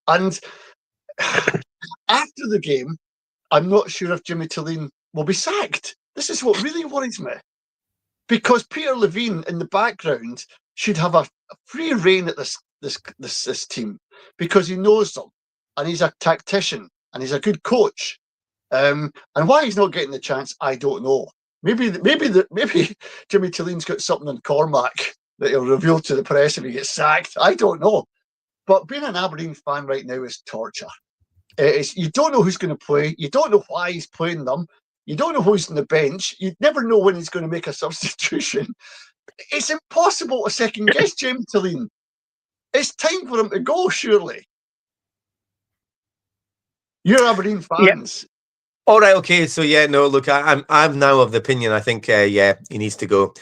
And after the game, I'm not sure if Jimmy Tilleen will be sacked. This is what really worries me. Because Peter Levine in the background should have a free rein at this team, because he knows them and he's a tactician and he's a good coach. And why he's not getting the chance, I don't know. Maybe Jimmy Tilleen's got something in Cormac that he'll reveal to the press if he gets sacked. I don't know. But being an Aberdeen fan right now is torture. You don't know who's going to play. You don't know why he's playing them. You don't know who's on the bench. You never know when he's going to make a substitution. It's impossible to second guess James Tilleen. It's time for him to go, surely. You're Aberdeen fans. All right, okay. So yeah, no, look, I'm now of the opinion. I think yeah, he needs to go.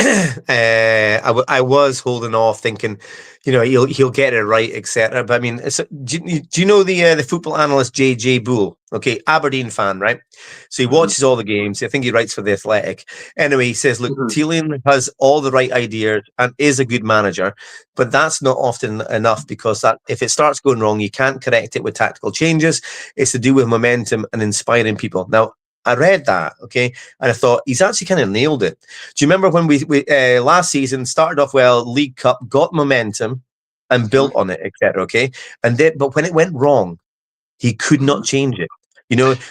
I was holding off, thinking, he'll get it right, etc. But I mean, do you know the football analyst JJ Bull? Okay, Aberdeen fan, right? So he watches all the games. I think he writes for the Athletic. Anyway, he says, look, Thielen has all the right ideas and is a good manager, but that's not often enough, because that if it starts going wrong, you can't correct it with tactical changes. It's to do with momentum and inspiring people. Now, I read that, okay, and I thought he's actually kind of nailed it. Do you remember when we last season started off well, League Cup, got momentum and built on it, etc. Okay, but when it went wrong, he could not change it.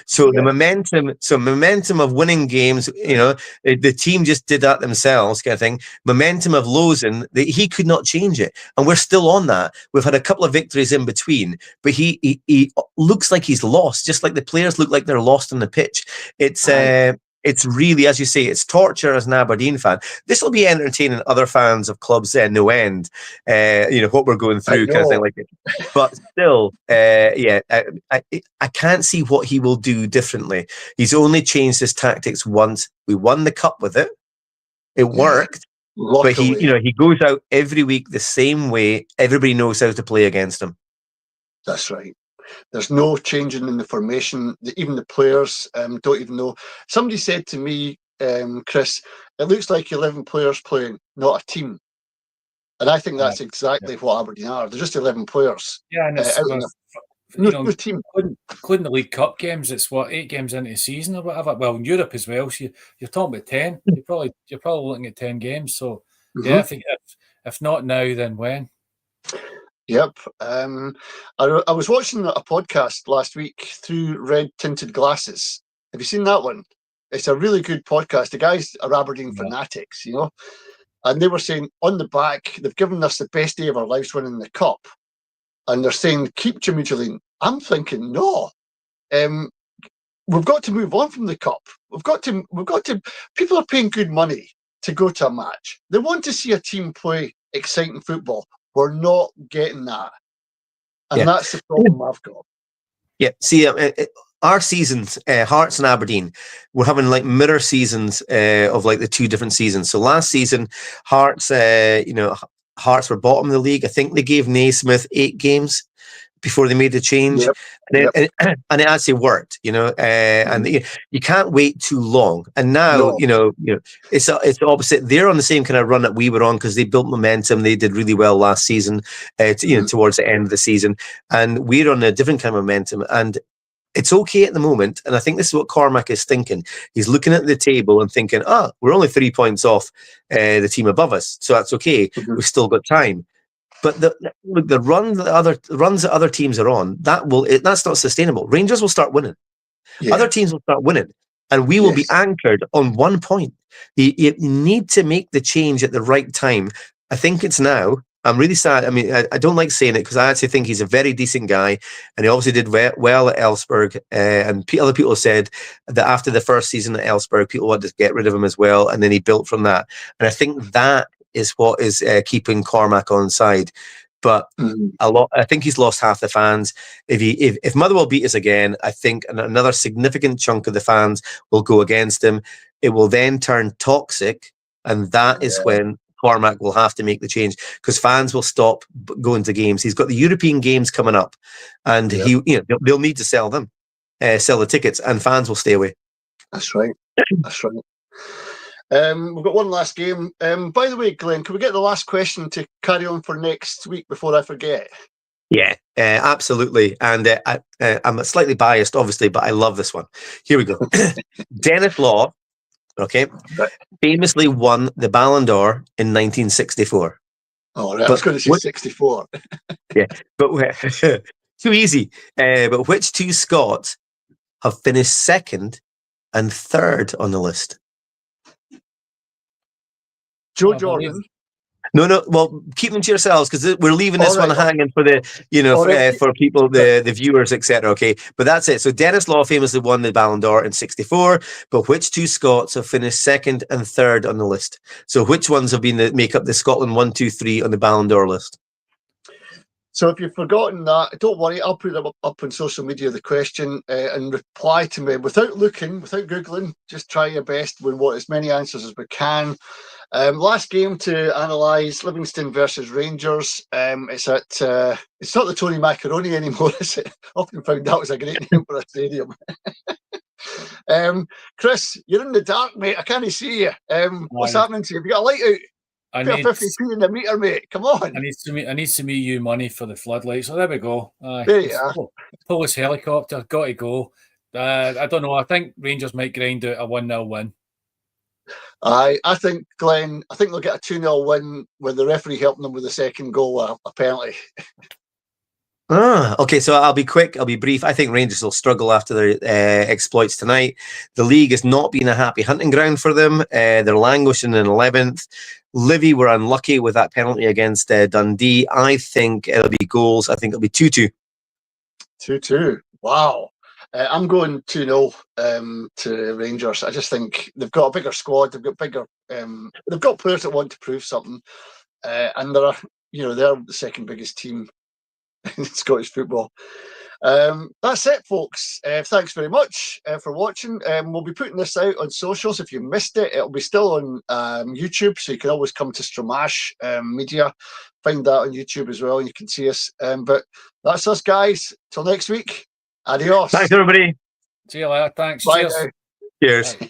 So the momentum of winning games, the team just did that themselves, kind of thing. Momentum of losing, he could not change it, and we're still on that. We've had a couple of victories in between, but he looks like he's lost, just like the players look like they're lost on the pitch. It's really, as you say, it's torture as an Aberdeen fan. This will be entertaining other fans of clubs no end. What we're going through, kind of thing like it. But still, I can't see what he will do differently. He's only changed his tactics once. We won the cup with it. It worked. But he goes out every week the same way. Everybody knows how to play against him. That's right. There's no changing in the formation. Even the players don't even know. Somebody said to me, Chris, it looks like 11 players playing, not a team. And I think that's exactly what Aberdeen are. They're just 11 players. Yeah, and it's no team. Including the League Cup games, it's 8 games into the season or whatever. Well, in Europe as well, so you're talking about 10. You're probably looking at 10 games. So yeah, I think if not now, then when? Yep. I was watching a podcast last week through Red Tinted Glasses. Have you seen that one? It's a really good podcast. The guys are Aberdeen fanatics, and they were saying on the back, they've given us the best day of our lives winning the cup. And they're saying, keep Jimmy Julian. I'm thinking, no. We've got to move on from the cup. We've got to, people are paying good money to go to a match. They want to see a team play exciting football. We're not getting that. And that's the problem I've got. Yeah. See, our seasons, Hearts and Aberdeen, we're having like mirror seasons of like the two different seasons. So last season, Hearts, Hearts were bottom of the league. I think they gave Naismith 8 games before they made the change. And it actually worked, and you can't wait too long. And now, it's opposite. They're on the same kind of run that we were on, because they built momentum. They did really well last season, towards the end of the season. And we're on a different kind of momentum. And it's okay at the moment. And I think this is what Cormac is thinking. He's looking at the table and thinking, we're only 3 points off the team above us. So that's okay. We've still got time. But the runs that other teams are on, that's not sustainable. Rangers will start winning. Other teams will start winning. And we will be anchored on 1 point. You need to make the change at the right time. I think it's now. I'm really sad. I mean, I don't like saying it, because I actually think he's a very decent guy, and he obviously did well at Elfsborg. And other people said that after the first season at Elfsborg, people wanted to get rid of him as well, and then he built from that. And I think that is what is keeping Cormac on side. But I think he's lost half the fans. If Motherwell beat us again, I think another significant chunk of the fans will go against him. It will then turn toxic, and that is when Cormac will have to make the change, because fans will stop going to games. He's got the European games coming up, and they'll need to sell them, sell the tickets, and fans will stay away. That's right. That's right. We've got one last game. By the way, Glenn, can we get the last question to carry on for next week before I forget? Yeah, absolutely. And I'm slightly biased, obviously, but I love this one. Here we go. Dennis Law, famously won the Ballon d'Or in 1964. Oh, right. I was going to say 64. Yeah, but too easy. But which 2 Scots have finished second and third on the list? Joe Jordan. No. Well, keep them to yourselves, because we're leaving this one hanging for the, for people, the viewers, etc. Okay, but that's it. So Dennis Law famously won the Ballon d'Or in '64. But which 2 Scots have finished second and third on the list? So which ones have been make up the Scotland 1, 2, 3 on the Ballon d'Or list? So if you've forgotten that, don't worry, I'll put it up on social media, the question, and reply to me without looking, without Googling. Just try your best. We want as many answers as we can. Last game to analyse, Livingston versus Rangers. It's not the Tony Macaroni anymore, is it? Often found that was a great name for a stadium. Chris, you're in the dark, mate. I can't see you. What's happening to you? Have you got a light out? I Put need 50p in the meter, mate. Come on. I need some EU money for the floodlights. So there we go. There you are. Polish helicopter, got to go. I don't know. I think Rangers might grind out a 1-0 win. I think, Glenn, they'll get a 2-0 win with the referee helping them with the second goal, apparently. Okay, so I'll be quick, I'll be brief. I think Rangers will struggle after their exploits tonight. The league has not been a happy hunting ground for them. They're languishing in 11th. Livy were unlucky with that penalty against Dundee. I think it'll be goals. I think it'll be 2-2. 2-2. Wow. I'm going 2-0 to Rangers. I just think they've got a bigger squad. They've got bigger. They've got players that want to prove something, and they're the second biggest team in Scottish football. That's it, folks. Thanks very much for watching. We'll be putting this out on socials. If you missed it, it'll be still on YouTube, so you can always come to Stramash Media. Find that on YouTube as well, and you can see us. But that's us, guys. Till next week. Adios. Thanks, everybody. See you later. Thanks. Bye Cheers. now. Cheers. Bye.